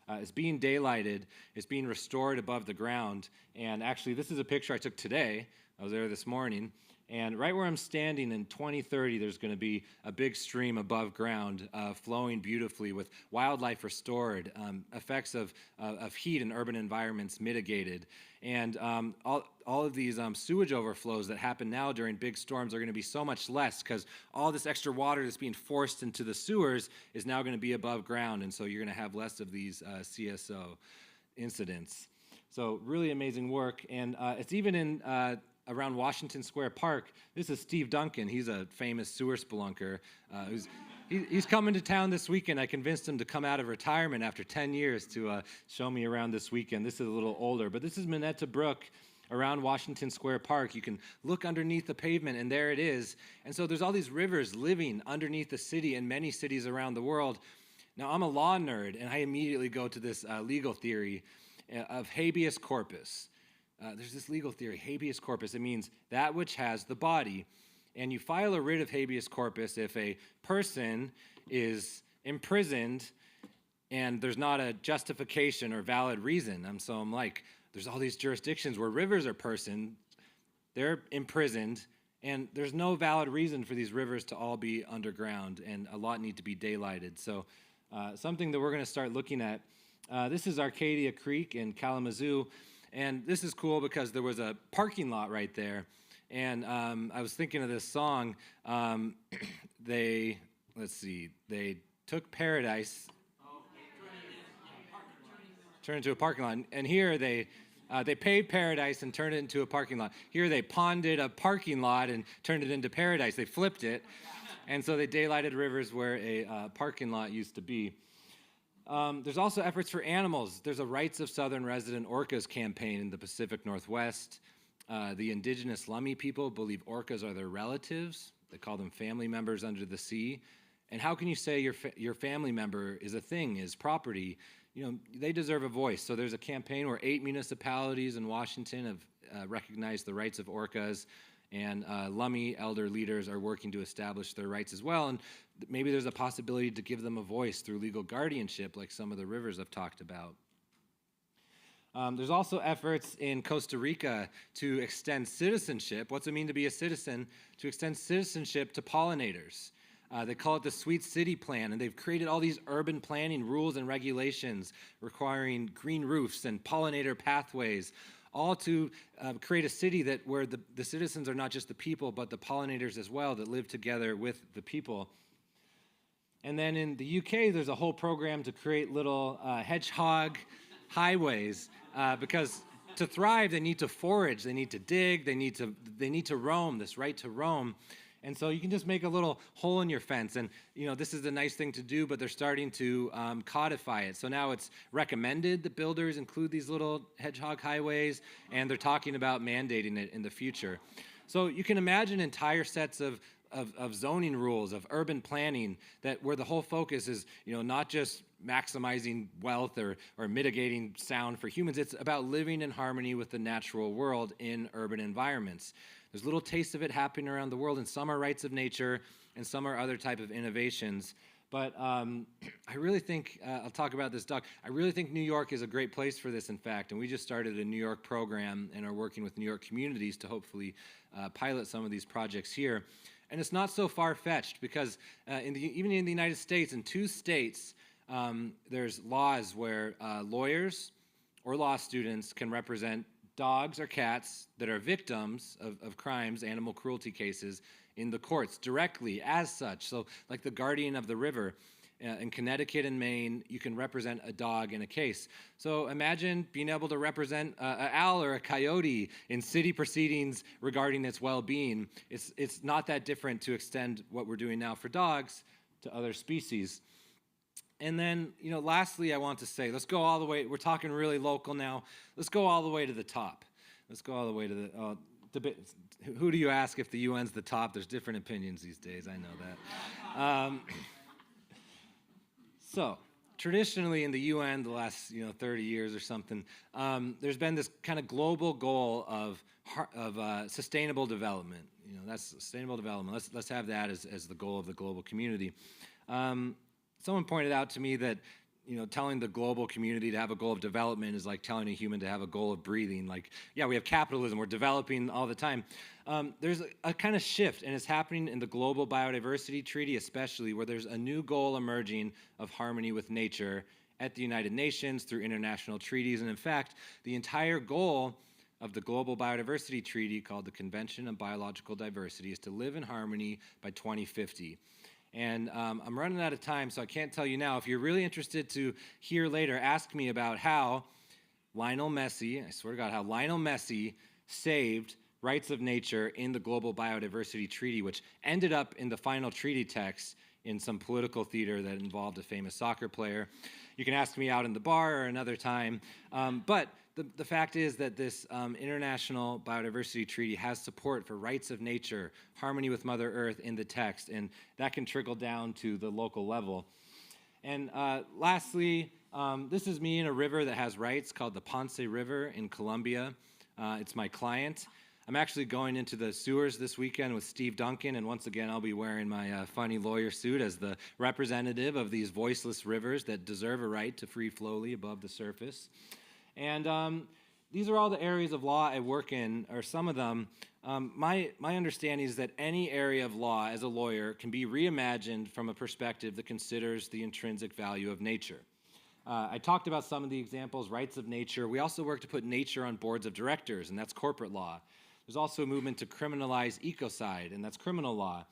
Speaker 14: It's being daylighted. It's being restored above the ground. And actually, this is a picture I took today. I was there this morning. And right where I'm standing in 2030, there's going to be a big stream above ground flowing beautifully with wildlife restored, effects of heat in urban environments mitigated. And all of these sewage overflows that happen now during big storms are going to be so much less because all this extra water that's being forced into the sewers is now going to be above ground. And so you're going to have less of these CSO incidents. So really amazing work. And it's even in around Washington Square Park. This is Steve Duncan. He's a famous sewer spelunker. He's coming to town this weekend. I convinced him to come out of retirement after 10 years to show me around this weekend. This is a little older, but this is Minetta Brook around Washington Square Park. You can look underneath the pavement, and there it is. And so there's all these rivers living underneath the city in many cities around the world. Now, I'm a law nerd, and I immediately go to this legal theory of habeas corpus. There's this legal theory, habeas corpus. It means that which has the body. And you file a writ of habeas corpus if a person is imprisoned and there's not a justification or valid reason. So I'm like, there's all these jurisdictions where rivers are persons, they're imprisoned, and there's no valid reason for these rivers to all be underground, and a lot need to be daylighted. So something that we're going to start looking at. This is Arcadia Creek in Kalamazoo. And this is cool because there was a parking lot right there. And I was thinking of this song. They took paradise, turned it into a parking lot. And here they paved paradise and turned it into a parking lot. Here they ponded a parking lot and turned it into paradise. They flipped it. And so they daylighted rivers where a parking lot used to be. There's also efforts for animals. There's a Rights of Southern Resident Orcas campaign in the Pacific Northwest. The indigenous Lummi people believe orcas are their relatives. They call them family members under the sea. And how can you say your family member is a thing, is property? You know, they deserve a voice. So there's a campaign where 8 municipalities in Washington have recognized the rights of orcas, and Lummi elder leaders are working to establish their rights as well. And maybe there's a possibility to give them a voice through legal guardianship, like some of the rivers I've talked about. There's also efforts in Costa Rica to extend citizenship. What's it mean to be a citizen? To extend citizenship to pollinators. They call it the Sweet City Plan, and they've created all these urban planning rules and regulations requiring green roofs and pollinator pathways, all to create a city where the citizens are not just the people, but the pollinators as well, that live together with the people. And then in the UK, there's a whole program to create little hedgehog highways, because to thrive, they need to forage, they need to dig, they need to roam, this right to roam. And so you can just make a little hole in your fence. And, you know, this is a nice thing to do, but they're starting to codify it. So now it's recommended that builders include these little hedgehog highways, and they're talking about mandating it in the future. So you can imagine entire sets of zoning rules, of urban planning, where the whole focus is, you know, not just maximizing wealth or mitigating sound for humans. It's about living in harmony with the natural world in urban environments. There's little tastes of it happening around the world, and some are rights of nature, and some are other type of innovations. But I really think, I'll talk about this, Doc, I really think New York is a great place for this, in fact, and we just started a New York program and are working with New York communities to hopefully pilot some of these projects here. And it's not so far-fetched, because even in the United States, in 2 states, there's laws where lawyers or law students can represent dogs or cats that are victims of crimes, animal cruelty cases, in the courts directly as such. So like the guardian of the river in Connecticut and Maine, you can represent a dog in a case. So imagine being able to represent an owl or a coyote in city proceedings regarding its well-being. It's not that different to extend what we're doing now for dogs to other species. And then, lastly, I want to say, let's go all the way. We're talking really local now. Let's go all the way to the top. Let's go all the way to the debate. Who do you ask if the UN's the top? There's different opinions these days. I know that. So, traditionally in the UN, the last 30 years or something, there's been this kind of global goal of sustainable development. That's sustainable development. Let's have that as the goal of the global community. Someone pointed out to me that telling the global community to have a goal of development is like telling a human to have a goal of breathing. Like, yeah, we have capitalism, we're developing all the time. There's a kind of shift, and it's happening in the Global Biodiversity Treaty especially, where there's a new goal emerging of harmony with nature at the United Nations through international treaties. And in fact, the entire goal of the Global Biodiversity Treaty, called the Convention on Biological Diversity, is to live in harmony by 2050. And I'm running out of time, so I can't tell you now. If you're really interested to hear later, ask me about how Lionel Messi, I swear to God, how Lionel Messi saved rights of nature in the Global Biodiversity Treaty, which ended up in the final treaty text in some political theater that involved a famous soccer player. You can ask me out in the bar or another time. But the fact is that this International Biodiversity Treaty has support for rights of nature, harmony with Mother Earth in the text, and that can trickle down to the local level. And lastly, this is me in a river that has rights called the Ponce River in Colombia. It's my client. I'm actually going into the sewers this weekend with Steve Duncan, and once again, I'll be wearing my funny lawyer suit as the representative of these voiceless rivers that deserve a right to free flowly above the surface. And these are all the areas of law I work in, or some of them. My understanding is that any area of law as a lawyer can be reimagined from a perspective that considers the intrinsic value of nature. I talked about some of the examples, rights of nature. We also work to put nature on boards of directors, and that's corporate law. There's also a movement to criminalize ecocide, and that's criminal law.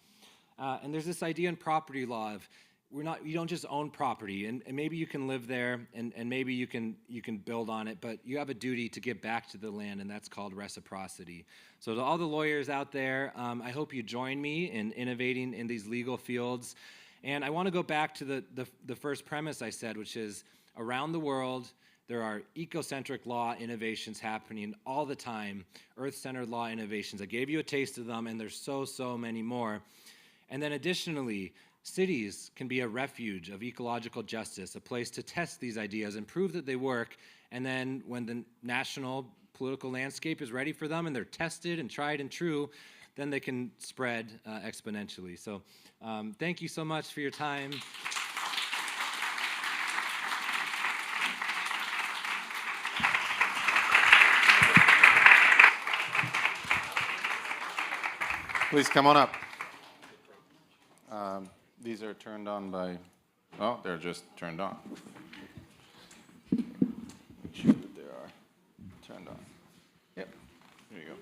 Speaker 14: And there's this idea in property law of you don't just own property, and maybe you can live there, and maybe you can build on it, but you have a duty to give back to the land, and that's called reciprocity. So to all the lawyers out there, I hope you join me in innovating in these legal fields. And I want to go back to the first premise I said, which is around the world, there are ecocentric law innovations happening all the time, earth-centered law innovations. I gave you a taste of them, and there's so many more. And then additionally, cities can be a refuge of ecological justice, a place to test these ideas and prove that they work. And then when the national political landscape is ready for them and they're tested and tried and true, then they can spread exponentially. So thank you so much for your time.
Speaker 4: Please come on up. These are turned on by, oh, they're just turned on. Make sure that they are turned on. Yep, here you go.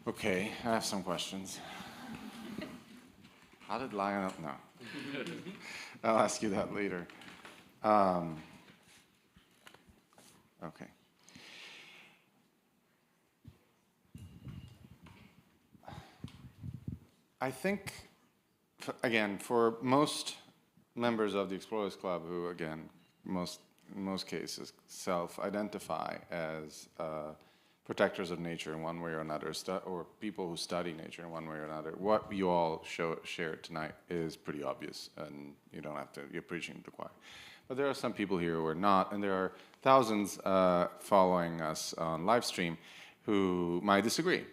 Speaker 4: Okay, I have some questions. How did Lionel, no. I'll ask you that later. Okay. I think, again, for most members of the Explorers Club who, again, in most cases, self-identify as protectors of nature in one way or another, or people who study nature in one way or another, what you all shared tonight is pretty obvious, and you don't have to, you're preaching to the choir. But there are some people here who are not, and there are thousands following us on live stream who might disagree.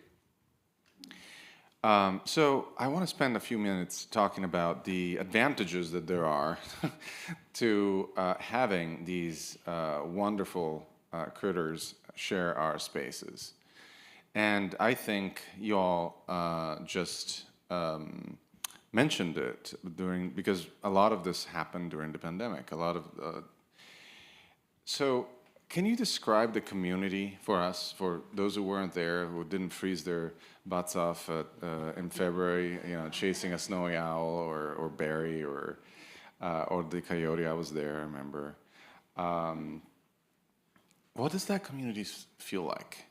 Speaker 4: So I want to spend a few minutes talking about the advantages that there are to having these wonderful critters share our spaces. And I think you all just mentioned it because a lot of this happened during the pandemic. So can you describe the community for us, for those who weren't there, who didn't freeze their butts off in February, chasing a snowy owl or Barry or the coyote? I was there, I remember. What does that community feel like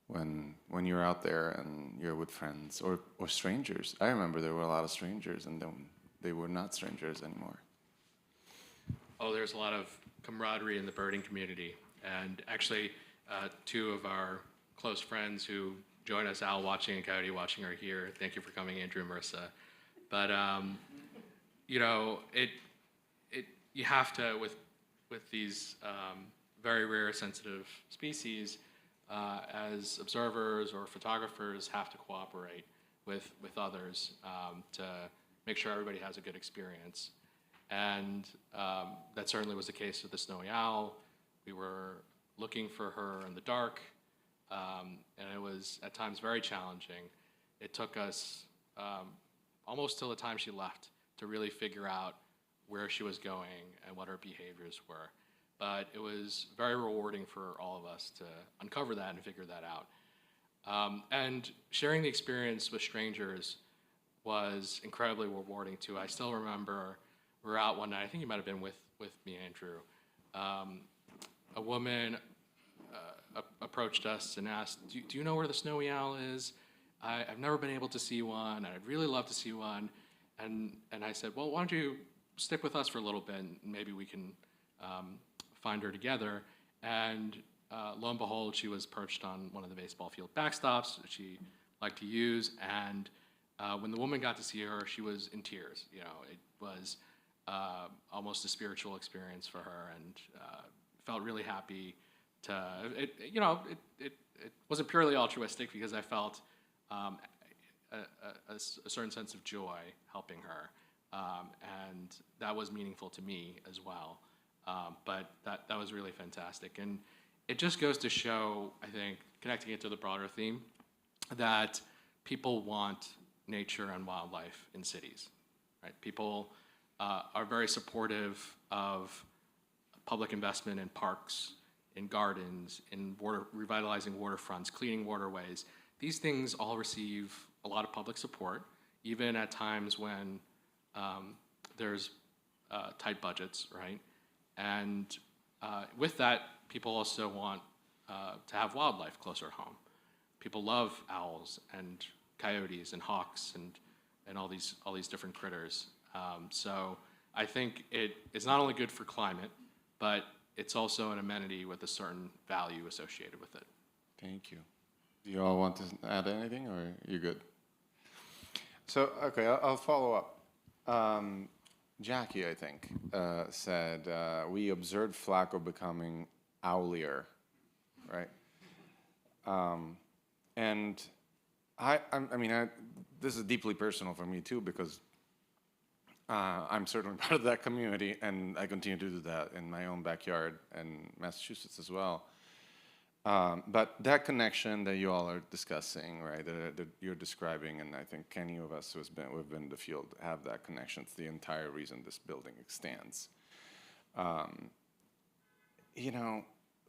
Speaker 4: when you're out there and you're with friends or strangers? I remember there were a lot of strangers, and then they were not strangers anymore.
Speaker 13: there's a lot of camaraderie in the birding community. And actually, two of our close friends who join us, owl watching and coyote watching, are here. Thank you for coming, Andrew and Marissa. But you know, you have to, with these very rare sensitive species, as observers or photographers, have to cooperate with others to make sure everybody has a good experience. And that certainly was the case with the snowy owl. We were looking for her in the dark, and it was at times very challenging. It took us almost till the time she left to really figure out where she was going and what her behaviors were. But it was very rewarding for all of us to uncover that and figure that out. And sharing the experience with strangers was incredibly rewarding too. I still remember we were out one night, I think you might have been with me, Andrew. A woman approached us and asked, do you know where the snowy owl is? I've never been able to see one, and I'd really love to see one. And I said, well, why don't you stick with us for a little bit, and maybe we can find her together. And lo and behold, she was perched on one of the baseball field backstops that she liked to use. And when the woman got to see her, she was in tears. You know, it was almost a spiritual experience for her, and felt really happy to. It wasn't purely altruistic, because I felt a certain sense of joy helping her, and that was meaningful to me as well. But that was really fantastic, and it just goes to show, I think, connecting it to the broader theme, that people want nature and wildlife in cities, right? People are very supportive of public investment in parks, in gardens, in revitalizing waterfronts, cleaning waterways. These things all receive a lot of public support, even at times when there's tight budgets, right? And with that, people also want to have wildlife closer at home. People love owls and coyotes and hawks and all these different critters. So I think it's not only good for climate, but it's also an amenity with a certain value associated with it.
Speaker 4: Thank you. Do you all want to add anything, or you're good? So, okay, I'll follow up. Jackie, I think, said, we observed Flacco becoming owlier, right? And I mean, this is deeply personal for me too, because I'm certainly part of that community, and I continue to do that in my own backyard and Massachusetts as well. But that connection that you all are discussing, right, that you're describing, and I think any of us who've been in the field have that connection. It's the entire reason this building stands. You know,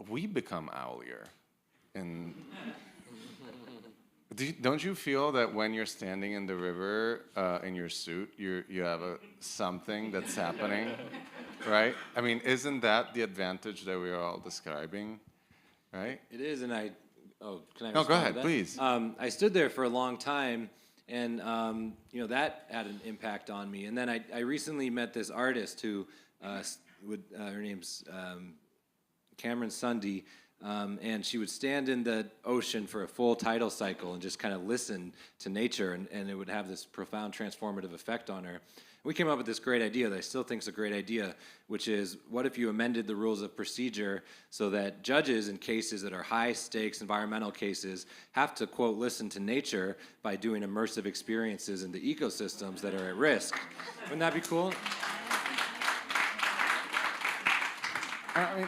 Speaker 4: we become owlier. And don't you feel that when you're standing in the river in your suit, you have something that's happening, right? I mean, isn't that the advantage that we are all describing? Right?
Speaker 14: It is, and can I?
Speaker 4: No, go ahead, please.
Speaker 14: I stood there for a long time, and that had an impact on me. And then I recently met this artist who, her name's Cameron Sunday, and she would stand in the ocean for a full tidal cycle and just kind of listen to nature, and it would have this profound transformative effect on her. We came up with this great idea that I still think is a great idea, which is, what if you amended the rules of procedure so that judges in cases that are high-stakes environmental cases have to, quote, listen to nature by doing immersive experiences in the ecosystems that are at risk? Wouldn't that be cool?
Speaker 4: I mean,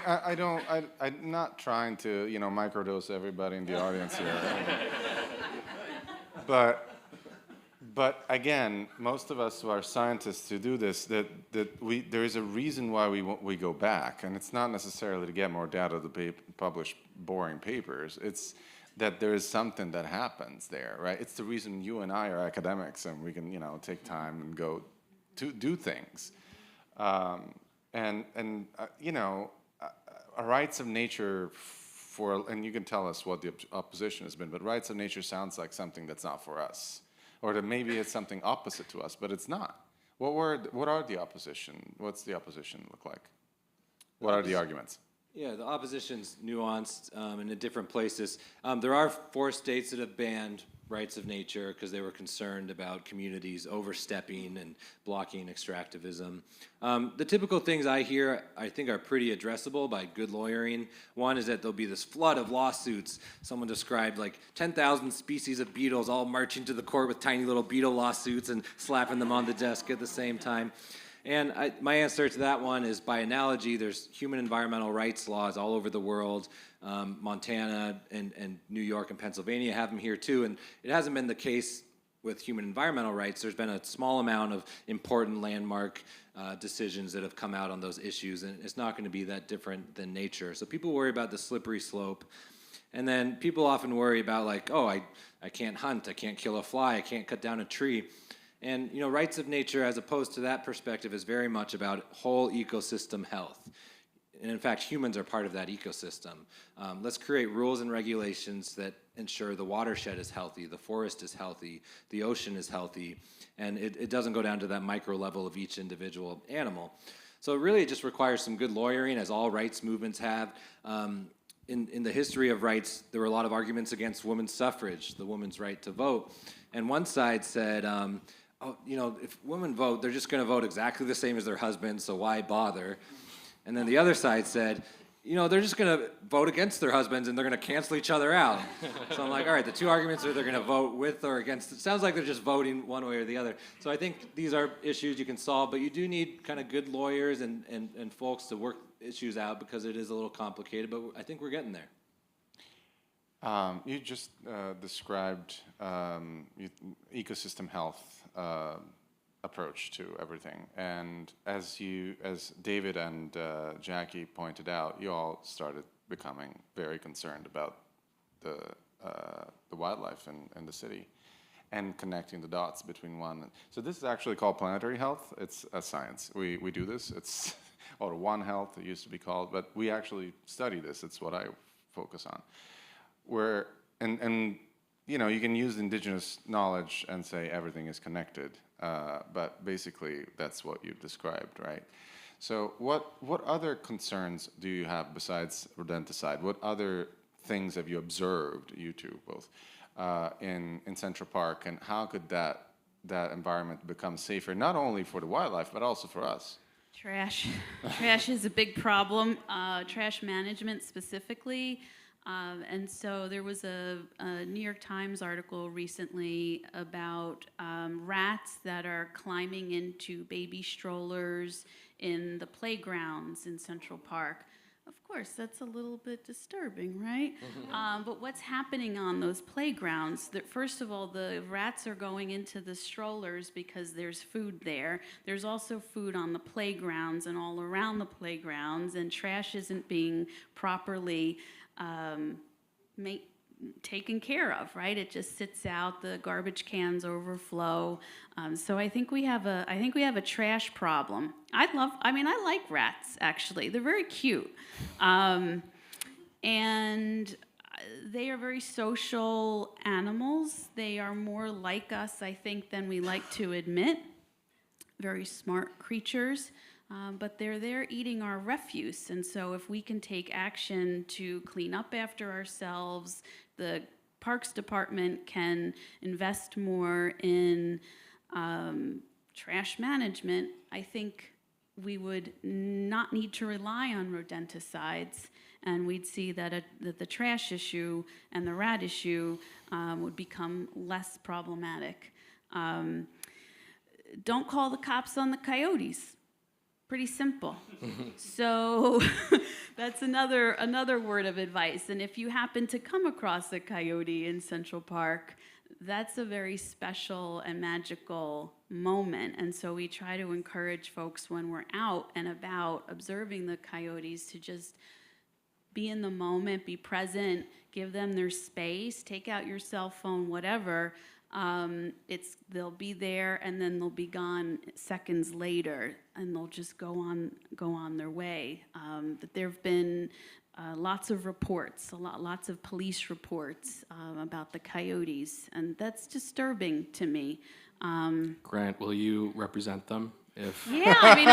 Speaker 4: I'm not trying to, microdose everybody in the audience here. But again, most of us who are scientists who do this, there is a reason why we go back, and it's not necessarily to get more data to publish boring papers. It's that there is something that happens there, right? It's the reason you and I are academics, and we can, take time and go to do things. Rights of nature and you can tell us what the opposition has been, but rights of nature sounds like something that's not for us. Or that maybe it's something opposite to us, but it's not. What are the opposition? What's the opposition look like? What are the arguments?
Speaker 14: Yeah, the opposition's nuanced and in different places. There are 4 states that have banned rights of nature because they were concerned about communities overstepping and blocking extractivism. The typical things I hear, I think, are pretty addressable by good lawyering. One is that there'll be this flood of lawsuits. Someone described like 10,000 species of beetles all marching to the court with tiny little beetle lawsuits and slapping them on the desk at the same time. And my answer to that one is, by analogy, there's human environmental rights laws all over the world. Montana and New York and Pennsylvania have them here too, and it hasn't been the case with human environmental rights. There's been a small amount of important landmark decisions that have come out on those issues, and it's not going to be that different than nature. So people worry about the slippery slope. And then people often worry about, like, oh, I can't hunt, I can't kill a fly, I can't cut down a tree. And, rights of nature, as opposed to that perspective, is very much about whole ecosystem health. And in fact, humans are part of that ecosystem. Let's create rules and regulations that ensure the watershed is healthy, the forest is healthy, the ocean is healthy, and it doesn't go down to that micro level of each individual animal. So really, it just requires some good lawyering, as all rights movements have. In the history of rights, there were a lot of arguments against women's suffrage, the woman's right to vote. And one side said, if women vote, they're just going to vote exactly the same as their husbands, so why bother? And then the other side said, they're just going to vote against their husbands and they're going to cancel each other out. So I'm like, all right, the 2 arguments are they're going to vote with or against. It sounds like they're just voting one way or the other. So I think these are issues you can solve, but you do need kind of good lawyers and folks to work issues out, because it is a little complicated, but I think we're getting there.
Speaker 4: You just described ecosystem health approach to everything, and as David and Jackie pointed out, you all started becoming very concerned about the wildlife in the city and connecting the dots between one. So this is actually called planetary health. It's a science. We do this. It's or One Health, it used to be called, but we actually study this. It's what I focus on. You can use indigenous knowledge and say everything is connected, but basically that's what you've described, right? So what other concerns do you have besides rodenticide? What other things have you observed, you two both, in Central Park, and how could that environment become safer, not only for the wildlife, but also for us?
Speaker 3: Trash. Trash is a big problem, trash management specifically. And so there was a New York Times article recently about rats that are climbing into baby strollers in the playgrounds in Central Park. Of course, that's a little bit disturbing, right? But what's happening on those playgrounds? That first of all, the rats are going into the strollers because there's food there. There's also food on the playgrounds and all around the playgrounds, and trash isn't being properly taken care of, right? It just sits out. The garbage cans overflow. So I think we have a trash problem. I like rats, actually. They're very cute, and they are very social animals. They are more like us, I think, than we like to admit. Very smart creatures. But they're there eating our refuse, and so if we can take action to clean up after ourselves, the Parks Department can invest more in trash management, I think we would not need to rely on rodenticides, and we'd see that the trash issue and the rat issue would become less problematic. Don't call the cops on the coyotes. Pretty simple. So that's another word of advice. And if you happen to come across a coyote in Central Park, that's a very special and magical moment. And so we try to encourage folks when we're out and about observing the coyotes to just be in the moment, be present, give them their space, take out your cell phone, whatever. They'll be there and then they'll be gone seconds later, and they'll just go on their way. But there have been lots of reports, lots of police reports about the coyotes, and that's disturbing to me.
Speaker 13: Grant, will you represent them
Speaker 3: Yeah, I mean,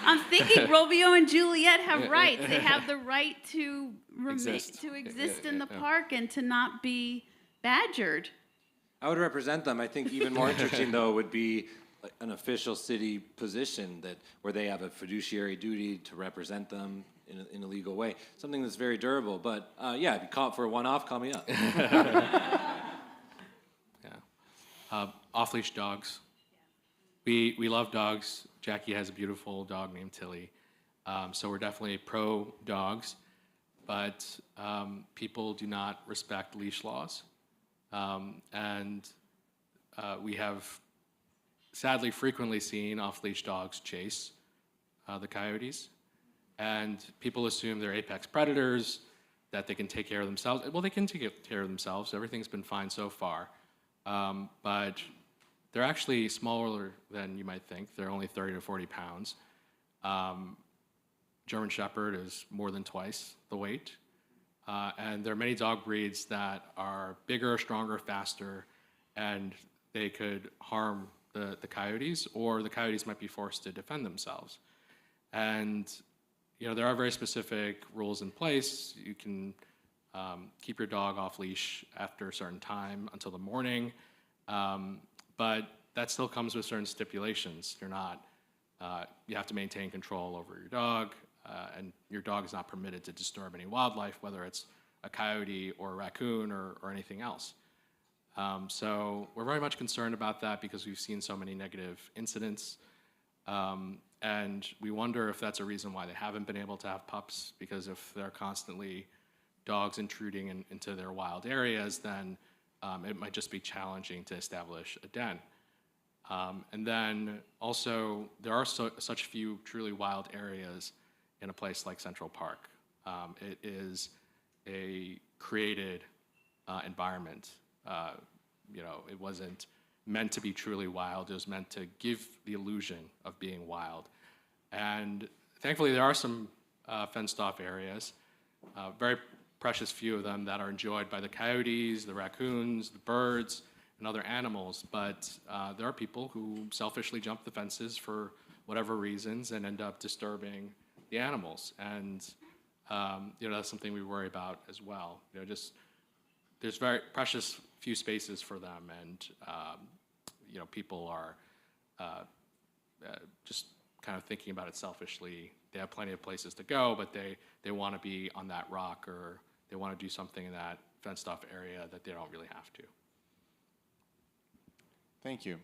Speaker 3: I'm thinking Romeo and Juliet have rights. They have the right to exist in the park and to not be badgered.
Speaker 14: I would represent them. I think even more interesting, though, would be an official city position where they have a fiduciary duty to represent them in a legal way. Something that's very durable. But yeah, if you call it for a one-off, call me up.
Speaker 13: Off-leash dogs. We love dogs. Jackie has a beautiful dog named Tilly. So we're definitely pro dogs, but people do not respect leash laws. And we have sadly frequently seen off-leash dogs chase the coyotes. And people assume they're apex predators, that they can take care of themselves. Well, they can take care of themselves. Everything's been fine so far. But they're actually smaller than you might think. They're only 30 to 40 pounds. German Shepherd is more than twice the weight. And there are many dog breeds that are bigger, stronger, faster, and they could harm the coyotes, or the coyotes might be forced to defend themselves. And there are very specific rules in place. You can keep your dog off leash after a certain time until the morning. But that still comes with certain stipulations. You have to maintain control over your dog, and your dog is not permitted to disturb any wildlife, whether it's a coyote or a raccoon or anything else. So we're very much concerned about that because we've seen so many negative incidents. And we wonder if that's a reason why they haven't been able to have pups, because if they're constantly dogs intruding into their wild areas, then it might just be challenging to establish a den. And then also, there are such few truly wild areas in a place like Central Park. It is a created environment. It wasn't meant to be truly wild. It was meant to give the illusion of being wild. And thankfully, there are some fenced-off areas, very precious few of them that are enjoyed by the coyotes, the raccoons, the birds, and other animals. But there are people who selfishly jump the fences for whatever reasons and end up disturbing the animals. And that's something we worry about as well. There's very precious few spaces for them, and people are just kind of thinking about it selfishly. They have plenty of places to go, but they want to be on that rock, or they want to do something in that fenced-off area that they don't really have to.
Speaker 4: Thank you.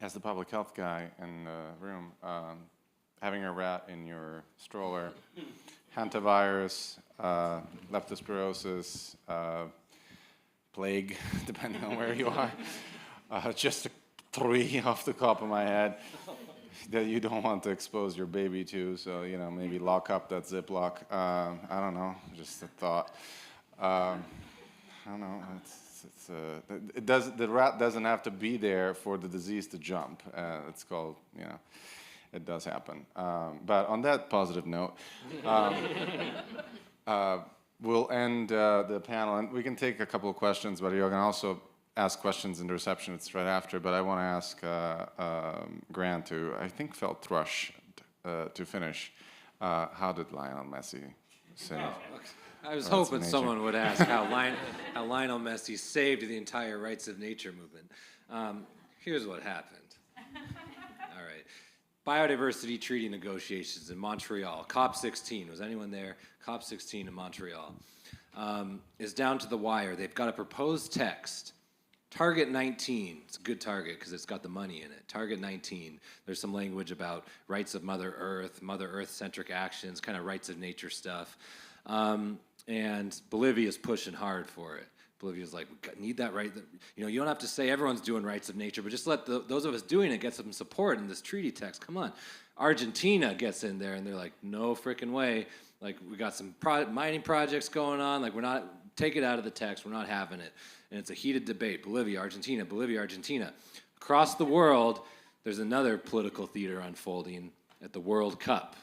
Speaker 4: As the public health guy in the room, having a rat in your stroller, hantavirus, leptospirosis, plague, depending on where you are, just 3 off the top of my head that you don't want to expose your baby to, so maybe lock up that Ziploc. I don't know, just a thought. I don't know. The rat doesn't have to be there for the disease to jump. It's called, it does happen. But on that positive note, we'll end the panel, and we can take a couple of questions, but you can also ask questions in the reception. It's right after, but I want to ask Grant, who I think felt thrush to finish. How did Lionel Messi say?
Speaker 14: I was hoping someone would ask how Lionel Messi saved the entire rights of nature movement. Here's what happened. All right. Biodiversity treaty negotiations in Montreal. COP16. Was anyone there? COP16 in Montreal. Is down to the wire. They've got a proposed text. Target 19, it's a good target because it's got the money in it. Target 19, there's some language about rights of Mother Earth-centric actions, kind of rights of nature stuff. And Bolivia's pushing hard for it. Bolivia's like, we need that right. You don't have to say everyone's doing rights of nature, but just let those of us doing it get some support in this treaty text. Come on. Argentina gets in there, and they're like, no frickin' way. Like, we got some mining projects going on. Like, we're not, take it out of the text. We're not having it. And it's a heated debate. Bolivia, Argentina, Bolivia, Argentina. Across the world, there's another political theater unfolding at the World Cup.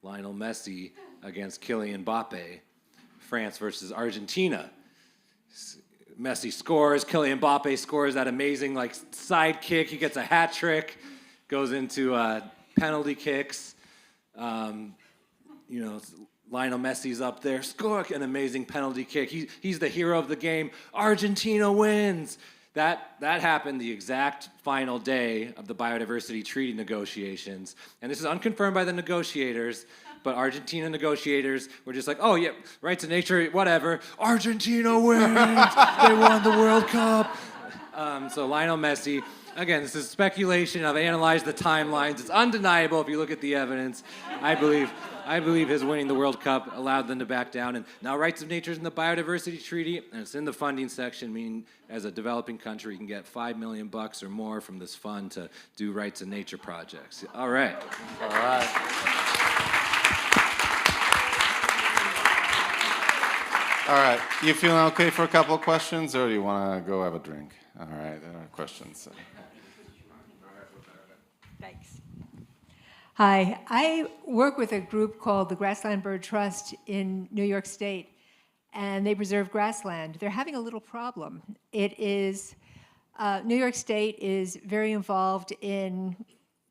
Speaker 14: Lionel Messi against Kylian Mbappe. France versus Argentina. Messi scores, Kylian Mbappe scores that amazing like side kick. He gets a hat trick, goes into penalty kicks. Lionel Messi's up there, score, an amazing penalty kick. He's the hero of the game. Argentina wins. That happened the exact final day of the biodiversity treaty negotiations. And this is unconfirmed by the negotiators, but Argentina negotiators were just like, oh yeah, rights of nature, whatever. Argentina wins. They won the World Cup. So Lionel Messi, again, this is speculation. I've analyzed the timelines. It's undeniable if you look at the evidence. I believe his winning the World Cup allowed them to back down. And now rights of nature is in the biodiversity treaty, and it's in the funding section, meaning as a developing country, you can get $5 million or more from this fund to do rights of nature projects. All right.
Speaker 4: All right. All right. You feeling okay for a couple of questions, or do you want to go have a drink? All right. Questions.
Speaker 15: Thanks. Hi, I work with a group called the Grassland Bird Trust in New York State, and they preserve grassland. They're having a little problem. It is, New York State is very involved in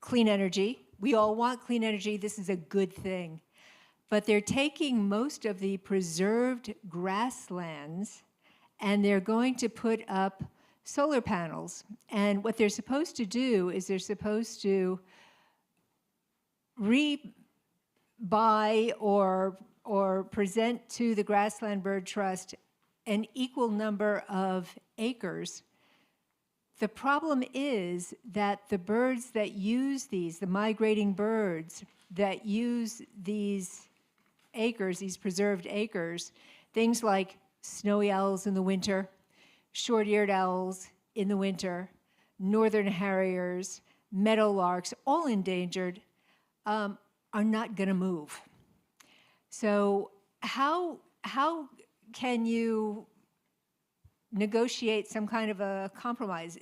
Speaker 15: clean energy. We all want clean energy. This is a good thing. But they're taking most of the preserved grasslands, and they're going to put up solar panels. And what they're supposed to do is they're supposed to rebuy or present to the Grassland Bird Trust an equal number of acres. The problem is that the birds that use these, the migrating birds that use these acres, these preserved acres, things like snowy owls in the winter, short-eared owls in the winter, northern harriers, meadowlarks, all endangered, are not going to move. So how can you negotiate some kind of a compromise?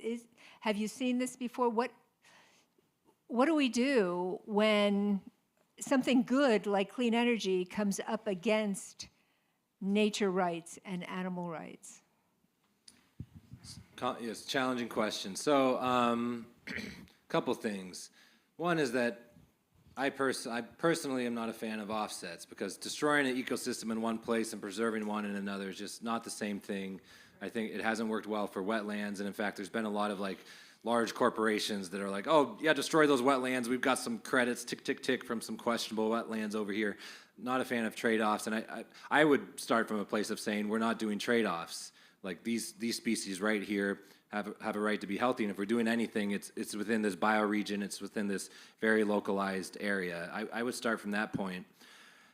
Speaker 15: Have you seen this before? What do we do when something good like clean energy comes up against nature rights and animal rights?
Speaker 14: Yes, challenging question. So, a couple things. One is that I personally am not a fan of offsets, because destroying an ecosystem in one place and preserving one in another is just not the same thing. I think it hasn't worked well for wetlands, and in fact, there's been a lot of large corporations that are like, oh yeah, destroy those wetlands. We've got some credits, tick, tick, tick, from some questionable wetlands over here. Not a fan of trade-offs, and I would start from a place of saying we're not doing trade-offs. Like these species right here have a right to be healthy, and if we're doing anything, it's within this bioregion, it's within this very localized area. I would start from that point.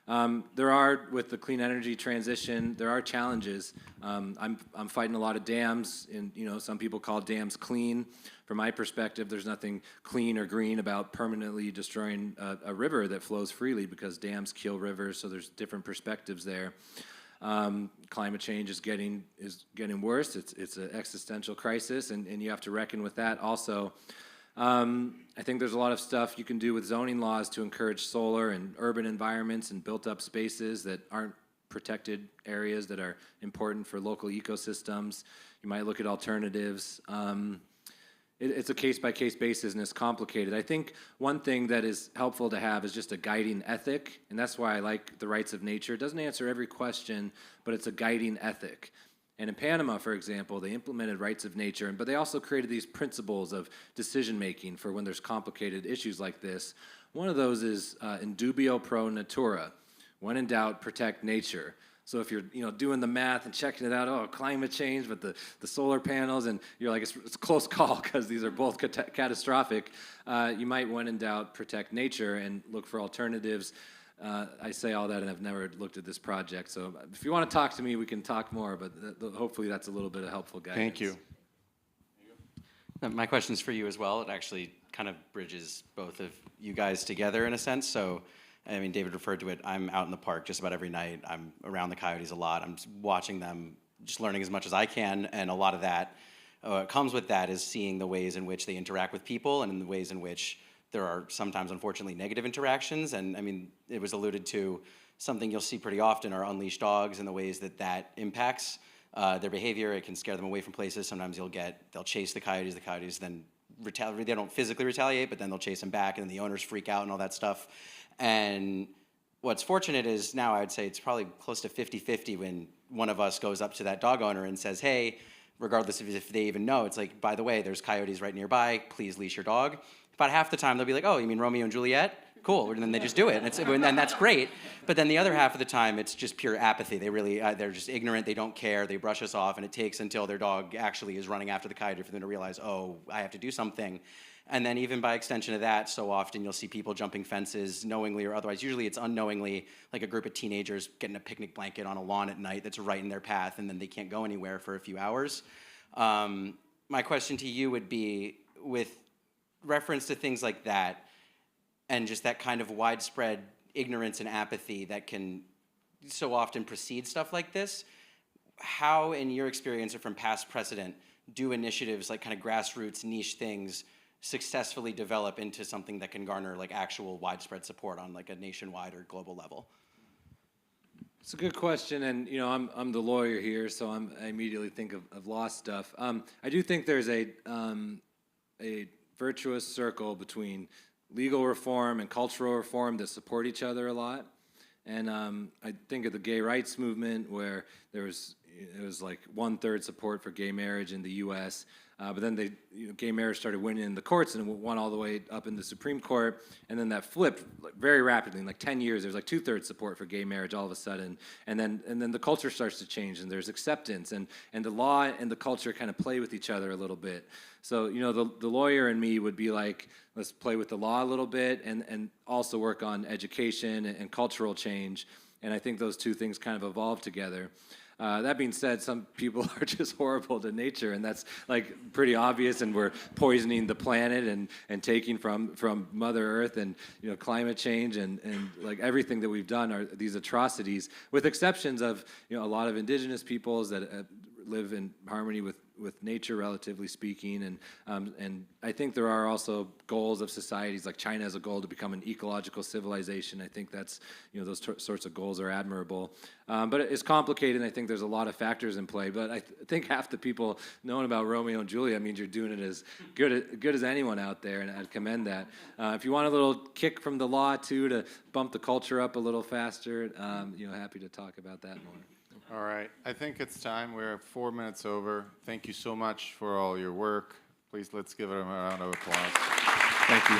Speaker 14: There are, with the clean energy transition, there are challenges. I'm fighting a lot of dams, and some people call dams clean. From my perspective, there's nothing clean or green about permanently destroying a river that flows freely, because dams kill rivers, so there's different perspectives there. Climate change is getting worse. It's an existential crisis, and you have to reckon with that also. I think there's a lot of stuff you can do with zoning laws to encourage solar and urban environments and built-up spaces that aren't protected areas that are important for local ecosystems. You might look at alternatives. It's a case-by-case basis, and it's complicated. I think one thing that is helpful to have is just a guiding ethic, and that's why I like the rights of nature. It doesn't answer every question, but it's a guiding ethic. And in Panama, for example, they implemented rights of nature, but they also created these principles of decision-making for when there's complicated issues like this. One of those is in dubio pro natura. When in doubt, protect nature. So if you're doing the math and checking it out, oh, climate change, but the solar panels, and you're like, it's a close call because these are both catastrophic, you might, when in doubt, protect nature and look for alternatives. I say all that, and I've never looked at this project. So if you want to talk to me, we can talk more, but hopefully that's a little bit of helpful guidance.
Speaker 4: Thank you.
Speaker 16: My question is for you as well. It actually kind of bridges both of you guys together in a sense. So, I mean, David referred to it. I'm out in the park just about every night. I'm around the coyotes a lot. I'm watching them, just learning as much as I can, and a lot of that comes with that is seeing the ways in which they interact with people and in the ways in which there are sometimes, unfortunately, negative interactions. And I mean, it was alluded to, something you'll see pretty often are unleashed dogs and the ways that that impacts their behavior. It can scare them away from places. Sometimes they'll chase the coyotes then retaliate. They don't physically retaliate, but then they'll chase them back, and then the owners freak out and all that stuff. And what's fortunate is now I would say it's probably close to 50-50 when one of us goes up to that dog owner and says, hey, regardless of if they even know, it's like, by the way, there's coyotes right nearby, please leash your dog. About half the time they'll be like, oh, you mean Romeo and Juliet? Cool, and then they just do it, and that's great. But then the other half of the time, it's just pure apathy. They really, they're just ignorant, they don't care, they brush us off, and it takes until their dog actually is running after the coyote for them to realize, oh, I have to do something. And then even by extension of that, so often you'll see people jumping fences knowingly or otherwise. Usually it's unknowingly, like a group of teenagers getting a picnic blanket on a lawn at night that's right in their path, and then they can't go anywhere for a few hours. My question to you would be, with reference to things like that, and just that kind of widespread ignorance and apathy that can so often precede stuff like this, how, in your experience or from past precedent, do initiatives like kind of grassroots niche things successfully develop into something that can garner like actual widespread support on like a nationwide or global level?
Speaker 14: It's a good question, and you know, I'm the lawyer here, so I immediately think of law stuff. I do think there's a virtuous circle between legal reform and cultural reform that support each other a lot. And I think of the gay rights movement, where it was like 1/3 support for gay marriage in the U.S., but then gay marriage started winning in the courts and it won all the way up in the Supreme Court, and then that flipped very rapidly. In like 10 years, there's like 2/3 support for gay marriage all of a sudden, and then the culture starts to change, and there's acceptance, and the law and the culture kind of play with each other a little bit. So you know, the lawyer in me would be like, let's play with the law a little bit, and also work on education and cultural change, and I think those two things kind of evolve together. That being said, some people are just horrible to nature, and that's like pretty obvious, and we're poisoning the planet and taking from Mother Earth, and you know, climate change and like everything that we've done are these atrocities, with exceptions of, you know, a lot of indigenous peoples that live in harmony with nature, relatively speaking, and I think there are also goals of societies, like China has a goal to become an ecological civilization. I think that's, you know, those sorts of goals are admirable, but it's complicated, and I think there's a lot of factors in play. But I think half the people knowing about Romeo and Juliet means you're doing it as good as anyone out there, and I'd commend that. If you want a little kick from the law too to bump the culture up a little faster, you know, happy to talk about that more.
Speaker 4: All right, I think it's time. We're 4 minutes over. Thank you so much for all your work. Please, let's give it a round of applause.
Speaker 14: Thank you.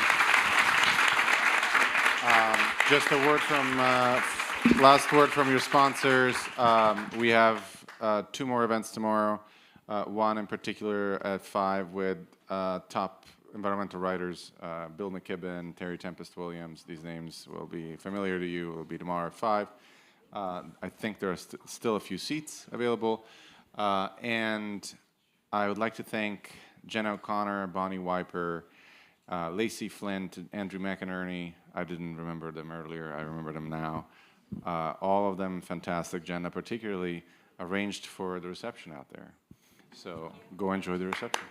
Speaker 4: Just a word from, last word from your sponsors. We have 2 more events tomorrow. One in particular at 5 with top environmental writers, Bill McKibben, Terry Tempest Williams. These names will be familiar to you. It will be tomorrow at 5. I think there are still a few seats available. And I would like to thank Jenna O'Connor, Bonnie Wiper, Lacey Flint, Andrew McInerney. I didn't remember them earlier. I remember them now. All of them fantastic. Jenna particularly arranged for the reception out there. So go enjoy the reception.